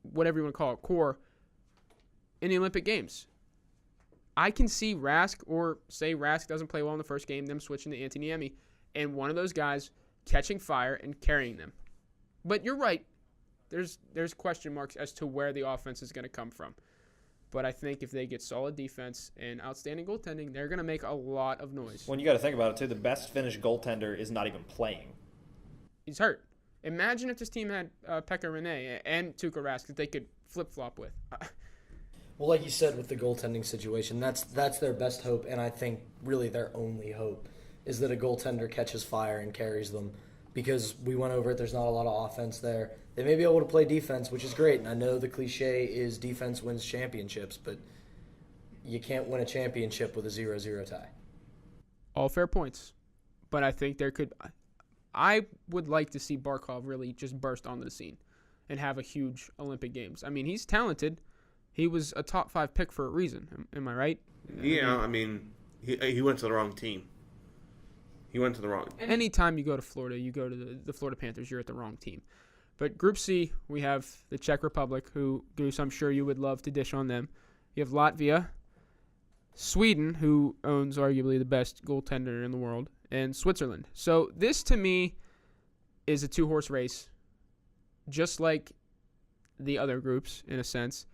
whatever you want to call it, core in the Olympic Games. I can see Rask, or say Rask doesn't play well in the first game, them switching to Antti Niemi, and one of those guys catching fire and carrying them. But you're right. There's question marks as to where the offense is going to come from. But I think if they get solid defense and outstanding goaltending, they're going to make a lot of noise. When you got to think about it, too, the best Finnish goaltender is not even playing. He's hurt. Imagine if this team had Pekka Rinne and Tuukka Rask that they could flip-flop with. Well, like you said with the goaltending situation, that's their best hope, and I think really their only hope is that a goaltender catches fire and carries them, because we went over it, there's not a lot of offense there. They may be able to play defense, which is great, and I know the cliche is defense wins championships, but you can't win a championship with a 0-0 tie. All fair points, but I think I would like to see Barkov really just burst onto the scene and have a huge Olympic Games. I mean, he's talented. He was a top 5 pick for a reason. Am I right? Yeah, I mean, he went to the wrong team. He went to the wrong team. Anytime you go to Florida, you go to the Florida Panthers, you're at the wrong team. But Group C, we have the Czech Republic, who, Goose, I'm sure you would love to dish on them. You have Latvia, Sweden, who owns arguably the best goaltender in the world, and Switzerland. So this, to me, is a 2-horse race, just like the other groups, in a sense,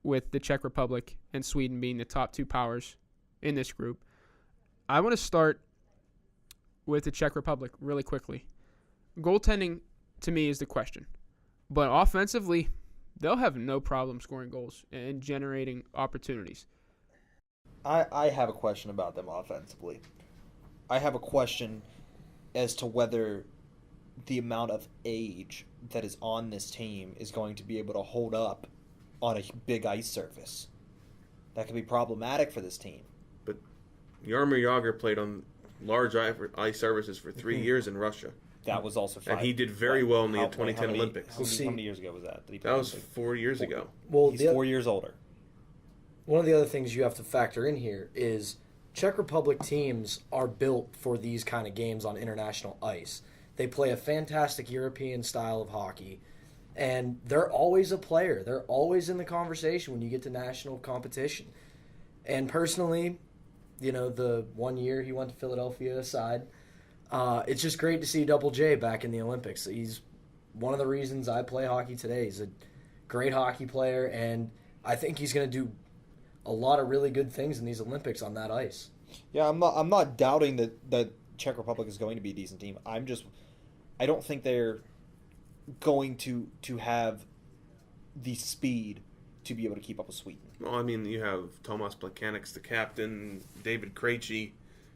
with the Czech Republic and Sweden being the top 2 powers in this group. I want to start with the Czech Republic really quickly. Goaltending, to me, is the question. But offensively, they'll have no problem scoring goals and generating opportunities. I have a question about them offensively. I have a question as to whether the amount of age that is on this team is going to be able to hold up on a big ice surface. That could be problematic for this team. But Jaromir Jagr played on large ice surfaces for 3 years in Russia. That was also fine. And he did very well in the 2010 Olympics. How many years ago was that? That was 4 years ago. Well, He's 4 years older. One of the other things you have to factor in here is Czech Republic teams are built for these kind of games on international ice. They play a fantastic European style of hockey, and they're always a player. They're always in the conversation when you get to national competition. And personally, the 1 year he went to Philadelphia aside, it's just great to see Double J back in the Olympics. He's one of the reasons I play hockey today. He's a great hockey player, and I think he's going to do a lot of really good things in these Olympics on that ice. Yeah, I'm not doubting that Czech Republic is going to be a decent team. I don't think they're going to have the speed to be able to keep up with Sweden. Well, I mean, you have Tomas Plekanec, the captain, David Krejci,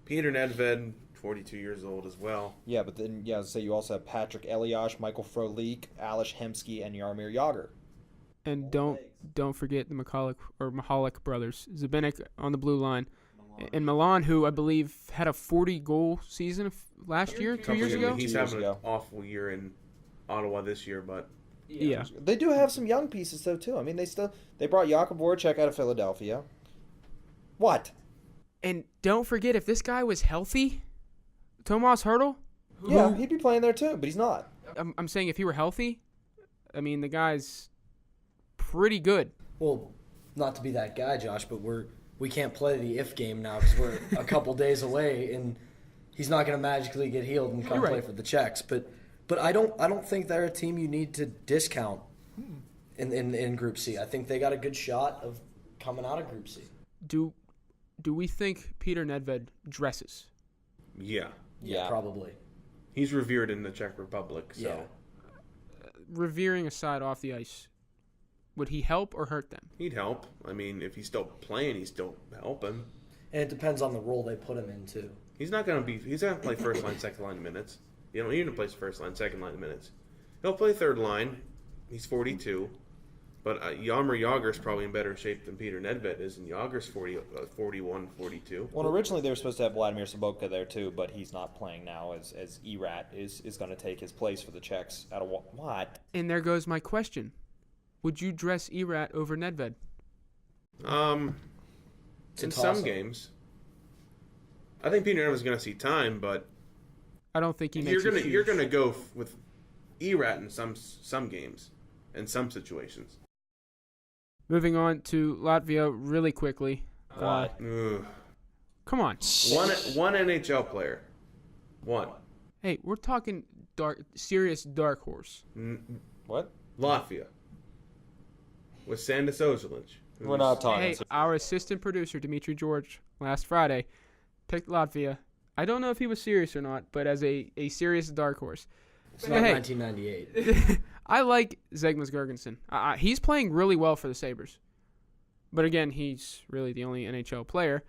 Peter Nedved, 42 years old as well. Yeah, but then, so you also have Patrick Elias, Michael Frolik, Alish Hemsky, and Jaromir Jagr. And don't forget the Mahalik brothers. Zabinek on the blue line. And Milan, who I believe had a 40-goal season last year, 2 years ago. He's having an awful year in Ottawa this year, but yeah. They do have some young pieces though too. I mean, they brought Jakub Voracek out of Philadelphia. What? And don't forget, if this guy was healthy, Tomas Hertl. Yeah, he'd be playing there too, but he's not. I'm saying if he were healthy, I mean the guy's pretty good. Well, not to be that guy, Josh, but we can't play the if game now because we're a couple days away, and he's not going to magically get healed and come play for the Czechs. But I don't think they're a team you need to discount in Group C. I think they got a good shot of coming out of Group C. Do we think Peter Nedved dresses? Yeah, probably. He's revered in the Czech Republic. So. Yeah. Revering aside off the ice, would he help or hurt them? He'd help. I mean, if he's still playing, he's still helping. And it depends on the role they put him in, too. He's not going to play first line, second line minutes. You don't need to play first line, second line minutes. He'll play third line. He's 42. But Jaromir Jagr is probably in better shape than Peter Nedved is, and Jagr's 41, 42. Well, originally they were supposed to have Vladimir Sobotka there too, but he's not playing now as Erat is going to take his place for the Czechs. Out of what? And there goes my question. Would you dress Erat over Nedved? In some games. I think Peter Nedved's going to see time, but I don't think he makes you're going to go with Erat in some games, in some situations. Moving on to Latvia really quickly. Why? Come on. One NHL player. One. Hey, we're talking serious dark horse. What? Latvia. With Sandis Ozilic. We're not talking. Hey, our assistant producer, Dimitri George, last Friday, picked Latvia. I don't know if he was serious or not, but as a serious dark horse. It's not 1998. I like Zegmas Girgensson. He's playing really well for the Sabres. But again, he's really the only NHL player.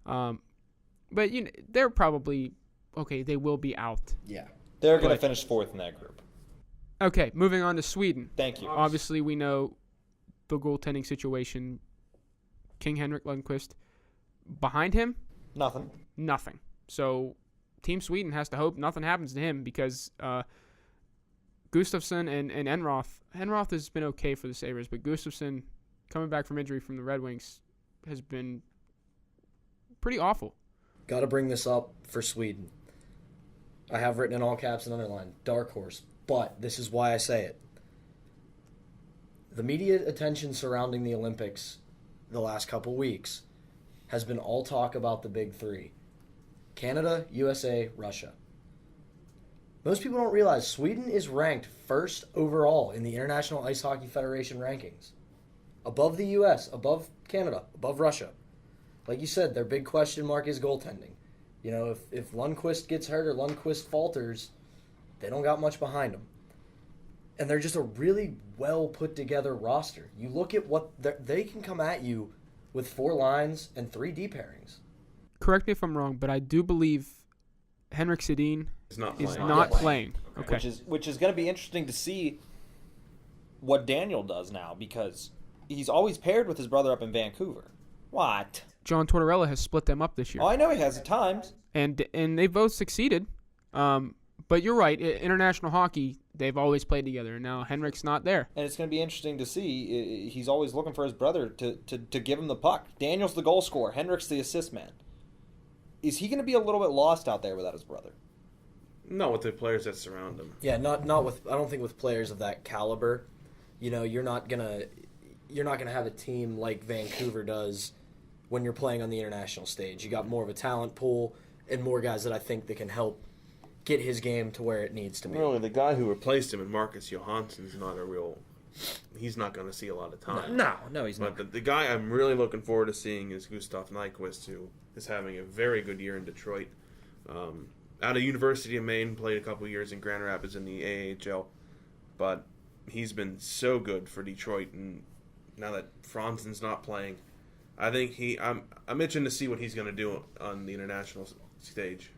But they're probably okay. They will be out. Yeah, they're going to finish fourth in that group. Okay, moving on to Sweden. Thank you. Obviously, we know the goaltending situation. King Henrik Lundqvist. Behind him, nothing. So, Team Sweden has to hope nothing happens to him because Gustafsson and Enroth has been okay for the Sabres, but Gustafsson, coming back from injury from the Red Wings, has been pretty awful. Got to bring this up for Sweden. I have written in all caps and underlined, dark horse, but this is why I say it. The media attention surrounding the Olympics the last couple weeks has been all talk about the big three. Canada, USA, Russia. Most people don't realize Sweden is ranked first overall in the International Ice Hockey Federation rankings. Above the US, above Canada, above Russia. Like you said, their big question mark is goaltending. If Lundqvist gets hurt or Lundqvist falters, They don't got much behind them. And they're just a really well put together roster. You look at what they can come at you with 4 lines and 3 D pairings. Correct me if I'm wrong, but I do believe Henrik Sedin He's not is playing. not Yes. playing. Okay. Which is going to be interesting to see what Daniel does now, because he's always paired with his brother up in Vancouver. What? John Tortorella has split them up this year. Oh, I know he has at times. And they both succeeded. But you're right. International hockey, they've always played together. And now Henrik's not there. And it's going to be interesting to see. He's always looking for his brother to give him the puck. Daniel's the goal scorer. Henrik's the assist man. Is he going to be a little bit lost out there without his brother? Not with the players that surround him. Yeah, not with. I don't think with players of that caliber. You're not gonna have a team like Vancouver does when you're playing on the international stage. You got more of a talent pool and more guys that I think that can help get his game to where it needs to be. Really, the guy who replaced him in Marcus Johansson's not a real. He's not going to see a lot of time. No, he's not. But the guy I'm really looking forward to seeing is Gustav Nyquist, who is having a very good year in Detroit. Out of University of Maine, played a couple years in Grand Rapids in the AHL, but he's been so good for Detroit. And now that Franzen's not playing, I think I'm itching to see what he's going to do on the international stage.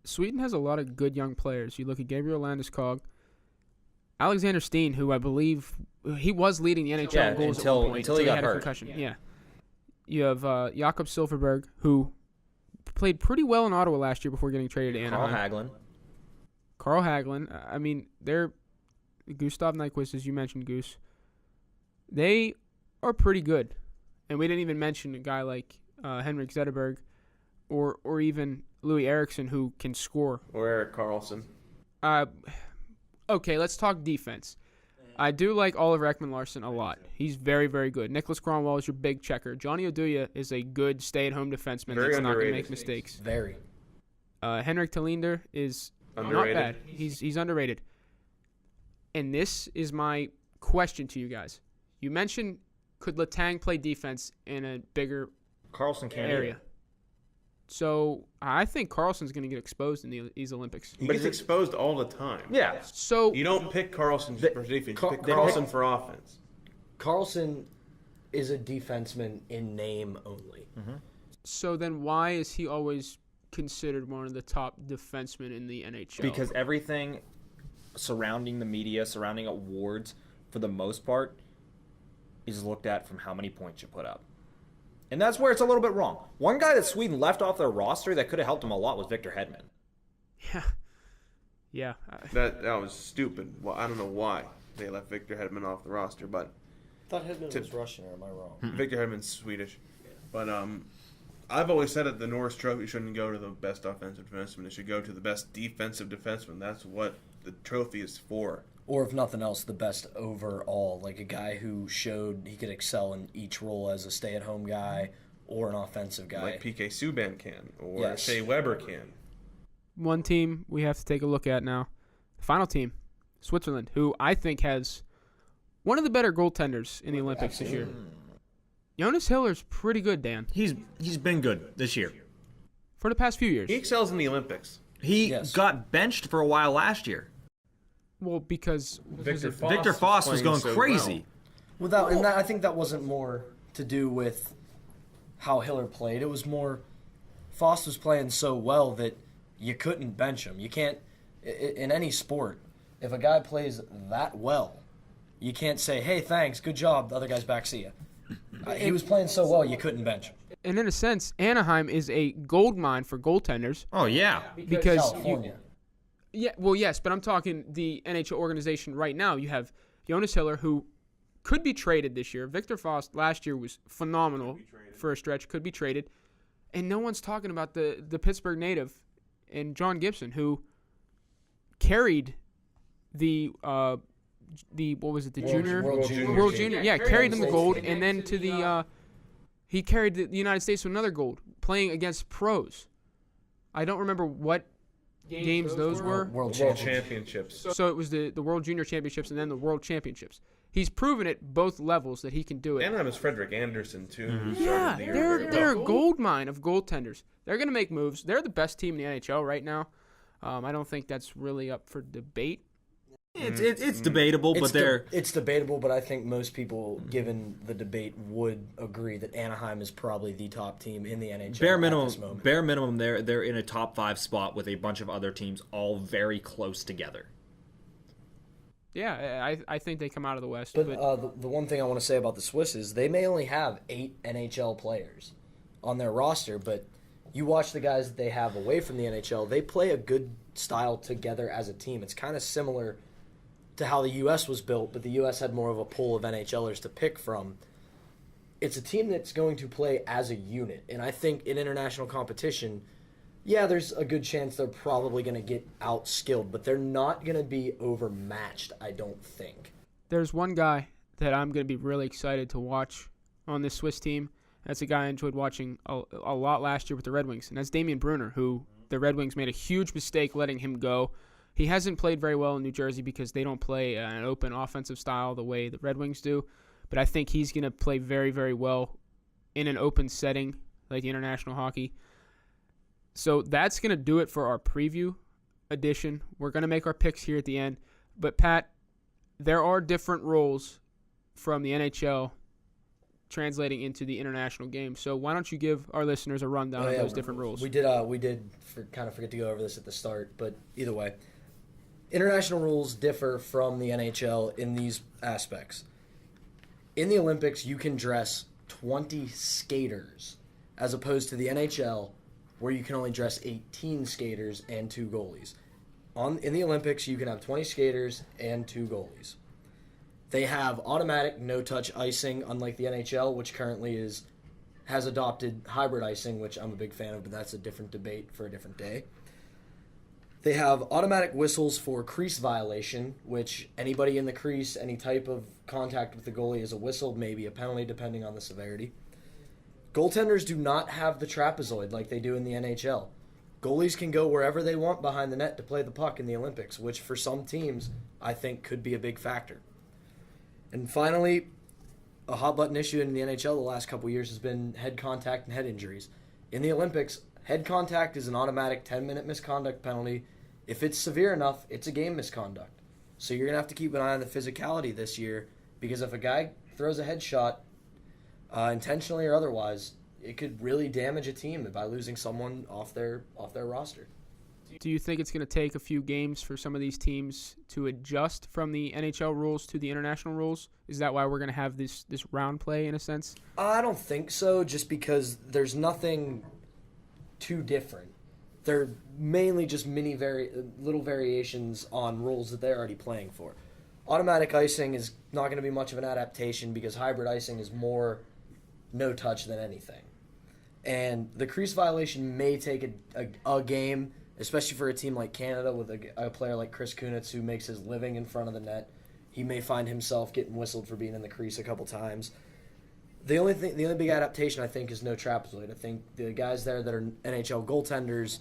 Sweden has a lot of good young players. You look at Gabriel Landeskog, Alexander Steen, who I believe he was leading the NHL in goals at one point until he got had a hurt. concussion. Yeah. You have Jakob Silfverberg, who played pretty well in Ottawa last year before getting traded to Anaheim. Carl Hagelin. I mean, they're Gustav Nyquist, as you mentioned, Goose. They are pretty good, and we didn't even mention a guy like Henrik Zetterberg, or even Louis Eriksson, who can score. Or Erik Karlsson. Okay, let's talk defense. I do like Oliver Ekman-Larsson a lot. He's very, very good. Nicholas Cromwell is your big checker. Johnny Oduya is a good stay-at-home defenseman Very that's not going to underrated. make mistakes. Very. Henrik Tallinder is Underrated. not bad. He's underrated. And this is my question to you guys. You mentioned, could Letang play defense in a bigger Carlson can't area? So I think Carlson's going to get exposed in these Olympics. He gets exposed all the time. Yeah. So You don't pick Carlson for defense. You pick they Carlson pick- for offense. Carlson is a defenseman in name only. So then why is he always considered one of the top defensemen in the NHL? Because everything surrounding the media, surrounding awards, for the most part, is looked at from how many points you put up. And that's where it's a little bit wrong. One guy that Sweden left off their roster that could have helped him a lot was Victor Hedman. Yeah. That was stupid. Well, I don't know why they left Victor Hedman off the roster, but I thought Hedman was Russian, or am I wrong? Victor Hedman's Swedish. But I've always said that the Norris Trophy shouldn't go to the best offensive defenseman. It should go to the best defensive defenseman. That's what the trophy is for. Or if nothing else, the best overall, like a guy who showed he could excel in each role as a stay-at-home guy or an offensive guy. Like PK Subban can, or Yes. Shea Weber can. One team we have to take a look at now. The final team, Switzerland, who I think has one of the better goaltenders in the Olympics this year. Jonas Hiller's pretty good, Dan, He's been good this year. for the past few years. He excels in the Olympics. He Yes. got benched for a while last year. Well, because Victor Victor Foss was going crazy. I think that wasn't more to do with how Hiller played. It was more Foss was playing so well that you couldn't bench him. You can't in any sport. If a guy plays that well, you can't say, "Hey, thanks, good job." The other guy's back, see ya. He was playing so well, you couldn't bench him. And in a sense, Anaheim is a gold mine for goaltenders Oh, yeah. because California. yes, but I'm talking the NHL organization right now. You have Jonas Hiller, who could be traded this year. Victor Foss last year was phenomenal for a stretch, could be traded. And no one's talking about the Pittsburgh native and John Gibson, who carried the what was it, the World Junior. World Junior. Yeah, carried them to States. gold, and then to the he carried the United States to another gold, playing against pros. I don't remember what games those were. World World Champions. Championships. So it was the World Junior Championships and then the World Championships. He's proven at both levels that he can do it. Anaheim is Frederick Anderson, too. Who started Yeah, the year they're very they're well. a gold mine of goaltenders. They're going to make moves. They're the best team in the NHL right now. I don't think that's really up for debate. It's debatable, but it's debatable, but I think most people, given the debate, would agree that Anaheim is probably the top team in the NHL at this moment. Bare minimum, they're in a top 5 spot with a bunch of other teams all very close together. Yeah, I think they come out of the West. But the one thing I want to say about the Swiss is they may only have 8 NHL players on their roster, but you watch the guys that they have away from the NHL, they play a good style together as a team. It's kind of similar to how the U.S. was built, but the U.S. had more of a pool of NHLers to pick from. It's a team that's going to play as a unit, and I think in international competition, yeah, there's a good chance they're probably going to get out-skilled, but they're not going to be overmatched, I don't think. There's one guy that I'm going to be really excited to watch on this Swiss team. That's a guy I enjoyed watching a lot last year with the Red Wings, and that's Damian Brunner, who the Red Wings made a huge mistake letting him go. He hasn't played very well in New Jersey because they don't play an open offensive style the way the Red Wings do, but I think he's going to play very, very well in an open setting like the international hockey. So that's going to do it for our preview edition. We're going to make our picks here at the end. But, Pat, there are different roles from the NHL translating into the international game. So why don't you give our listeners a rundown of those different rules? We did kind of forget to go over this at the start, but either way. International rules differ from the NHL in these aspects. In the Olympics, you can dress 20 skaters, as opposed to the NHL, where you can only dress 18 skaters and 2 goalies. In the Olympics, you can have 20 skaters and 2 goalies. They have automatic no-touch icing, unlike the NHL, which currently has adopted hybrid icing, which I'm a big fan of, but that's a different debate for a different day. They have automatic whistles for crease violation, which anybody in the crease, any type of contact with the goalie is a whistle, maybe a penalty, depending on the severity. Goaltenders do not have the trapezoid like they do in the NHL. Goalies can go wherever they want behind the net to play the puck in the Olympics, which for some teams I think could be a big factor. And finally, a hot button issue in the NHL the last couple years has been head contact and head injuries. In the Olympics, head contact is an automatic 10-minute misconduct penalty. If it's severe enough, it's a game misconduct. So you're going to have to keep an eye on the physicality this year, because if a guy throws a headshot, intentionally or otherwise, it could really damage a team by losing someone off their roster. Do you think it's going to take a few games for some of these teams to adjust from the NHL rules to the international rules? Is that why we're going to have this round play in a sense? I don't think so, just because there's nothing too different. They're mainly just little variations on rules that they're already playing for. Automatic icing is not going to be much of an adaptation because hybrid icing is more no touch than anything. And the crease violation may take a game, especially for a team like Canada with a player like Chris Kunitz who makes his living in front of the net. He may find himself getting whistled for being in the crease a couple times. The only big adaptation, I think, is no trapezoid. I think the guys there that are NHL goaltenders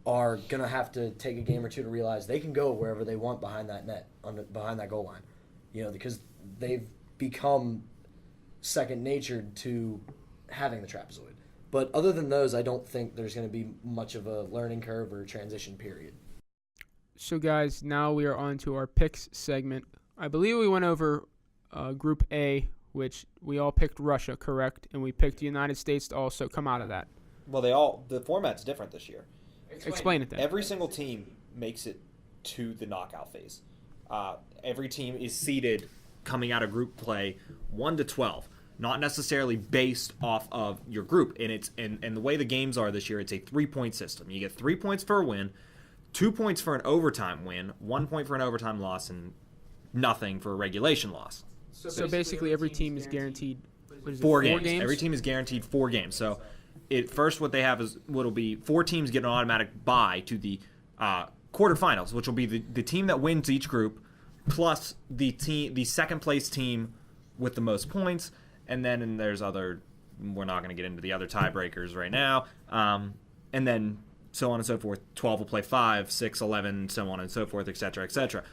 are going to have to take a game or two to realize they can go wherever they want behind that net, behind that goal line. Because they've become second natured to having the trapezoid. But other than those, I don't think there's going to be much of a learning curve or transition period. So, guys, now we are on to our picks segment. I believe we went over Group A, which we all picked Russia, correct? And we picked the United States to also come out of that. Well, the format's different this year. Explain it then. Every single team makes it to the knockout phase. Every team is seeded coming out of group play 1 to 12, not necessarily based off of your group. And the way the games are this year, it's a 3-point system. You get 3 points for a win, 2 points for an overtime win, 1 point for an overtime loss, and nothing for a regulation loss. So basically, every team is guaranteed 4 games. Every team is guaranteed 4 games. So what they have is what'll be 4 teams get an automatic bye to the quarterfinals, which will be the team that wins each group plus the second place team with the most points, and there's other. We're not going to get into the other tiebreakers right now, and then so on and so forth. 12 will play 5, 6, 11, so on and so forth, etc., etc.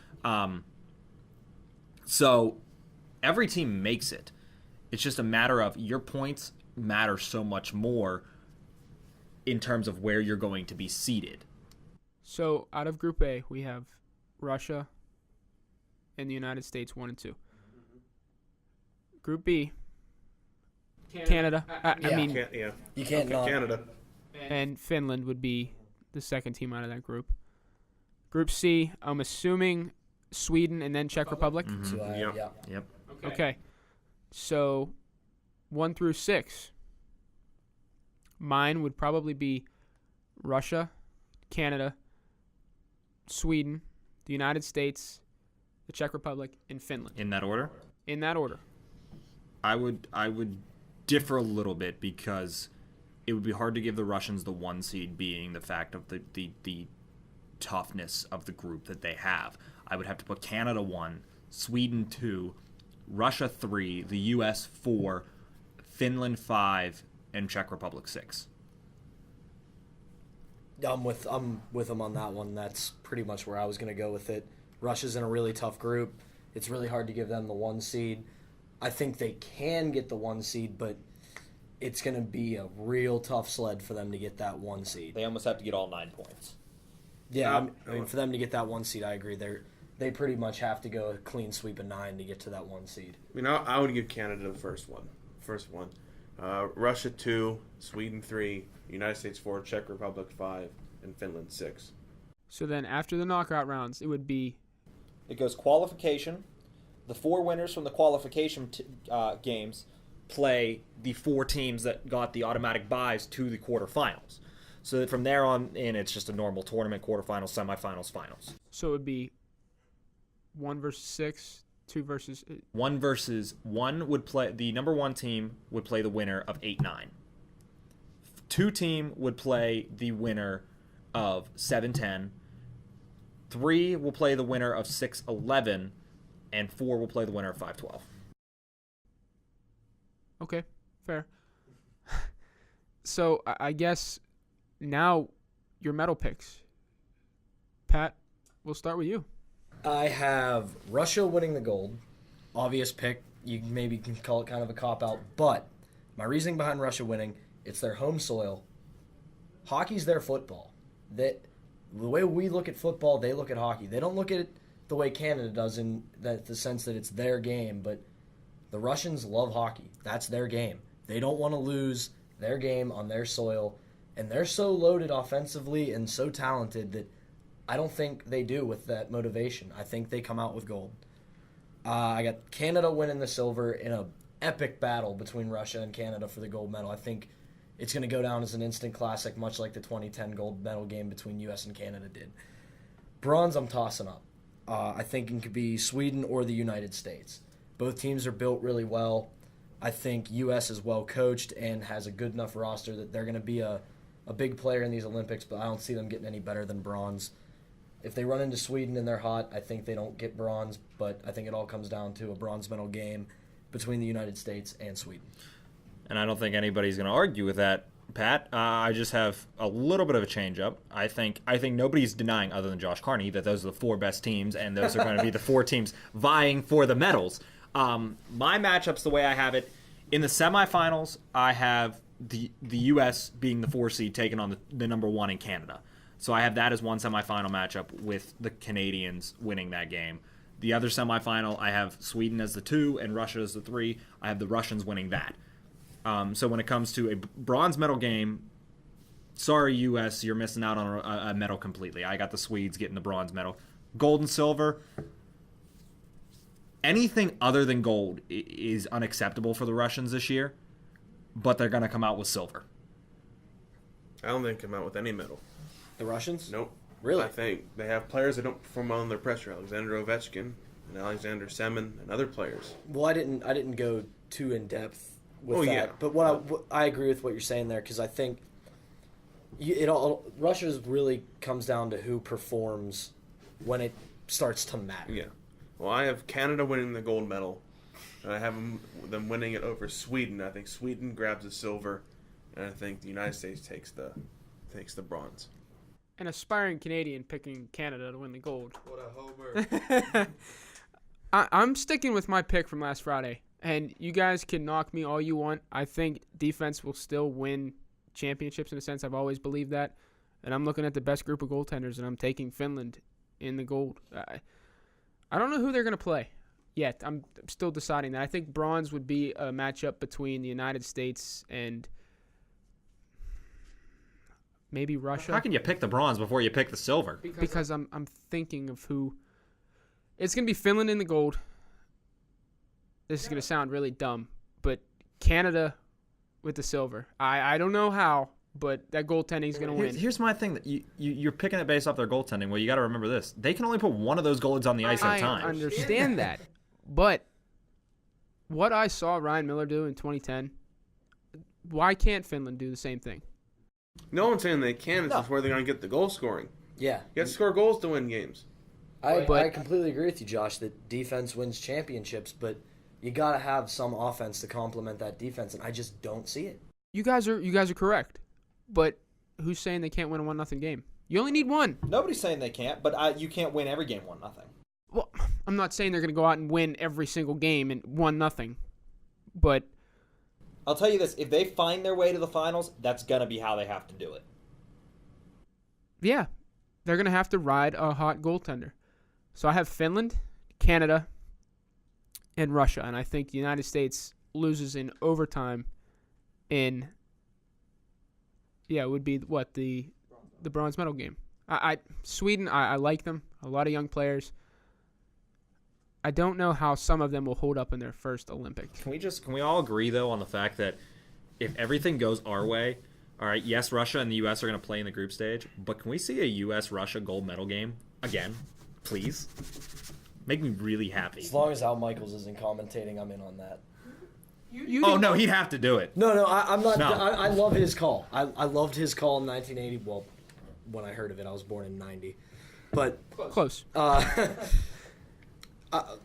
So every team makes it. It's just a matter of your points matter so much more in terms of where you're going to be seated. So out of Group A, we have Russia and the United States 1 and 2. Group B, Canada. I Yeah. mean, You can't not. Canada. and Finland would be the second team out of that group. Group C, I'm assuming Sweden and then Czech Republic. So, Yep. yeah. Yep. Okay. So 1 through 6. Mine would probably be Russia, Canada, Sweden, the United States, the Czech Republic, and Finland. In that order? In that order. I would differ a little bit because it would be hard to give the Russians the 1 seed, being the fact of the toughness of the group that they have. I would have to put Canada 1, Sweden 2, Russia 3, the US 4, Finland 5, and Czech Republic 6. I'm with them on that one. That's pretty much where I was going to go with it. Russia's in a really tough group. It's really hard to give them the 1 seed. I think they can get the 1 seed, but it's going to be a real tough sled for them to get that 1 seed. They almost have to get all 9 points. Yeah, I mean, for them to get that 1 seed, I agree. They pretty much have to go a clean sweep of 9 to get to that 1 seed. I mean, I would give Canada the first one. Russia 2, Sweden 3, United States 4, Czech Republic 5, and Finland 6. So then after the knockout rounds, it would be It goes qualification. The 4 winners from the qualification games Play the 4 teams that got the automatic buys to the quarterfinals. So that from there on in, it's just a normal tournament: quarterfinals, semifinals, finals. so it would be 1 versus 6, 2 versus 1 would play, the number 1 team would play the winner of 8-9. 2 team would play the winner of 7-10. 3 will play the winner of 6-11, and 4 will play the winner of 5-12. Okay, fair. So I guess now your medal picks. Pat, we'll start with you. I have Russia winning the gold. Obvious pick. You maybe can call it kind of a cop-out. But my reasoning behind Russia winning, it's their home soil. Hockey's their football. The way we look at football, they look at hockey. They don't look at it the way Canada does in the sense that it's their game, but the Russians love hockey. That's their game. They don't want to lose their game on their soil, and they're so loaded offensively and so talented that I don't think they do with that motivation. I think they come out with gold. I got Canada winning the silver in an epic battle between Russia and Canada for the gold medal. I think it's going to go down as an instant classic, much like the 2010 gold medal game between U.S. and Canada did. Bronze, I'm tossing up. I think it could be Sweden or the United States. Both teams are built really well. I think U.S. is well coached and has a good enough roster that they're going to be a big player in these Olympics, but I don't see them getting any better than bronze. If they run into Sweden and they're hot, I think they don't get bronze, but I think it all comes down to a bronze medal game between the United States and Sweden. And I don't think anybody's going to argue with that, Pat. I just have a little bit of a change-up. I think nobody's denying, other than Josh Carney, that those are the 4 best teams, and those are going to be the 4 teams vying for the medals. My matchups, the way I have it, in the semifinals, I have the U.S. being the 4 seed taking on the number 1 in Canada. So I have that as one semifinal matchup with the Canadians winning that game. The other semifinal, I have Sweden as the 2 and Russia as the 3. I have the Russians winning that. So when it comes to a bronze medal game, sorry, U.S., you're missing out on a medal completely. I got the Swedes getting the bronze medal. Gold and silver, anything other than gold is unacceptable for the Russians this year, but they're going to come out with silver. I don't think they come out with any medal. The Russians? Nope. Really? I think they have players that don't perform well under pressure. Alexander Ovechkin and Alexander Semin and other players. Well, I didn't go too in depth with that, yeah. but what I agree with what you're saying there, because I think Russia really comes down to who performs when it starts to matter. Yeah. Well, I have Canada winning the gold medal, and I have them winning it over Sweden. I think Sweden grabs the silver, and I think the United States takes the bronze. An aspiring Canadian picking Canada to win the gold. What a homer! I'm sticking with my pick from last Friday, and you guys can knock me all you want. I think defense will still win championships in a sense. I've always believed that. and I'm looking at the best group of goaltenders, and I'm taking Finland in the gold. I don't know who they're going to play yet. I'm still deciding that. I think bronze would be a matchup between the United States and maybe Russia. How can you pick the bronze before you pick the silver? Because I'm thinking of who. It's going to be Finland in the gold. This is going to sound really dumb, but Canada with the silver. I don't know how, but that goaltending is going to win. Here's my thing: that you're picking it based off their goaltending. Well, you got to remember this: they can only put one of those goalies on the ice at a time. I understand that, but what I saw Ryan Miller do in 2010, why can't Finland do the same thing? No one's saying they can. It's just where they're going to get the goal scoring. Yeah. You have to score goals to win games. I completely agree with you, Josh, that defense wins championships, but you got to have some offense to complement that defense, and I just don't see it. You guys are correct, but who's saying they can't win a 1-0 game? You only need one. Nobody's saying they can't, but you can't win every game 1-0. Well, I'm not saying they're going to go out and win every single game and 1-0, but I'll tell you this: if they find their way to the finals, that's gonna be how they have to do it. yeah, they're going to have to ride a hot goaltender. So I have Finland, Canada, and Russia, and I think the United States loses in overtime in, it would be what, the bronze medal game. Sweden, I like them, a lot of young players. I don't know how some of them will hold up in their first Olympics. Can we all agree though on the fact that if everything goes our way, all right, yes, Russia and the U.S. are going to play in the group stage, but can we see a U.S.-Russia gold medal game again, please? Make me really happy. As long as Al Michaels isn't commentating, I'm in on that. No, he'd have to do it. No, I'm not. No. I love his call. I loved his call in 1980. Well, when I heard of it, I was born in 90. But Close.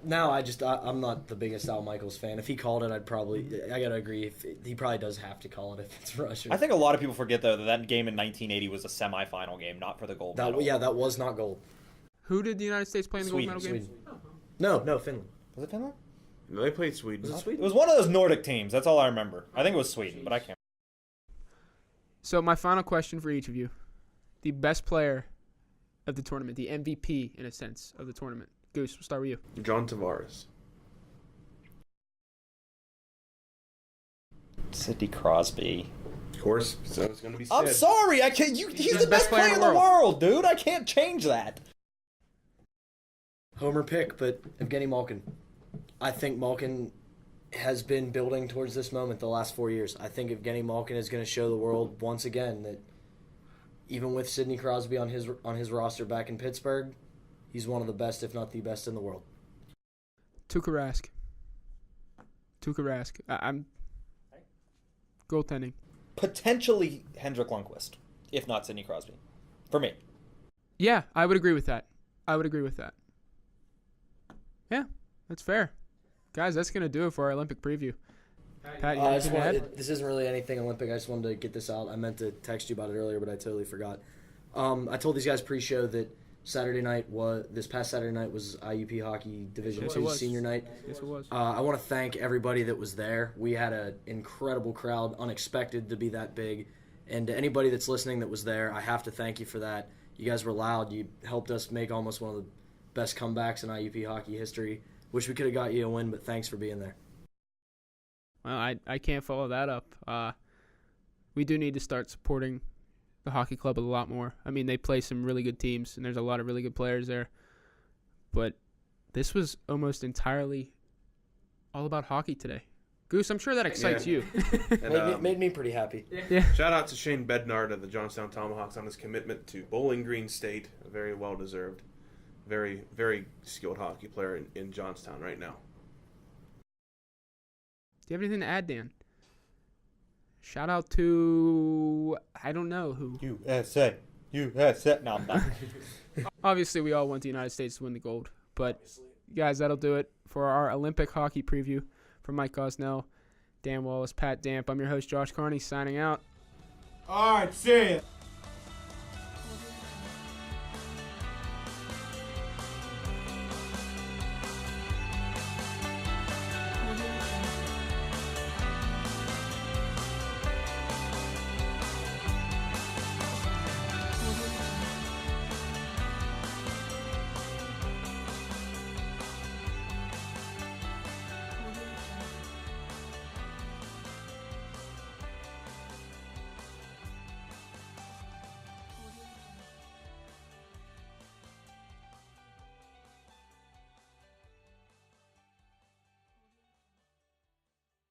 now I'm not the biggest Al Michaels fan. If he called it, I gotta agree. He probably does have to call it if it's Russia. I think a lot of people forget though that game in 1980 was a semifinal game, not for the gold medal. that was not gold. Who did the United States play in the Sweden, gold medal game? Sweden. No, Finland. Was it Finland? No, they played Sweden. Was it Sweden? It was one of those Nordic teams. That's all I remember. I think it was Sweden, but I can't. So my final question for each of you. The best player of the tournament, the MVP, in a sense, of the tournament. Goose, we'll start with you. John Tavares. Sidney Crosby. Of course, so it's going to be Sid. I'm sorry, I can't. He's the best player in the world, dude. I can't change that. Homer pick, but Evgeny Malkin. I think Malkin has been building towards this moment the last 4 years. I think Evgeny Malkin is going to show the world once again that even with Sidney Crosby on his roster back in Pittsburgh, he's one of the best, if not the best, in the world. Tuukka Rask. I'm goaltending. Potentially Hendrik Lundqvist, if not Sidney Crosby. For me. Yeah, I would agree with that. Yeah, that's fair. Guys, that's going to do it for our Olympic preview. Pat, you anything to add? This isn't really anything Olympic. I just wanted to get this out. I meant to text you about it earlier, but I totally forgot. I told these guys pre-show that this past Saturday night was IUP Hockey Division Yes, 2 senior night. Yes, it was. I want to thank everybody that was there. We had an incredible crowd, unexpected to be that big. And to anybody that's listening that was there, I have to thank you for that. You guys were loud. You helped us make almost one of the best comebacks in IUP hockey history. Wish we could have got you a win, but thanks for being there. Well, I can't follow that up. We do need to start supporting the hockey club a lot more. I mean, they play some really good teams, and there's a lot of really good players there. But this was almost entirely all about hockey today. Goose, I'm sure that excites you. And, Made me pretty happy. Yeah. Shout out to Shane Bednard of the Johnstown Tomahawks on his commitment to Bowling Green State. Very well deserved. Very, very skilled hockey player in Johnstown right now. Do you have anything to add, Dan? Shout out to, I don't know who. USA. No, I'm done. Obviously, we all want the United States to win the gold. But, guys, that'll do it for our Olympic hockey preview. For Mike Gosnell, Dan Wallace, Pat Damp, I'm your host, Josh Carney, signing out. All right, see ya.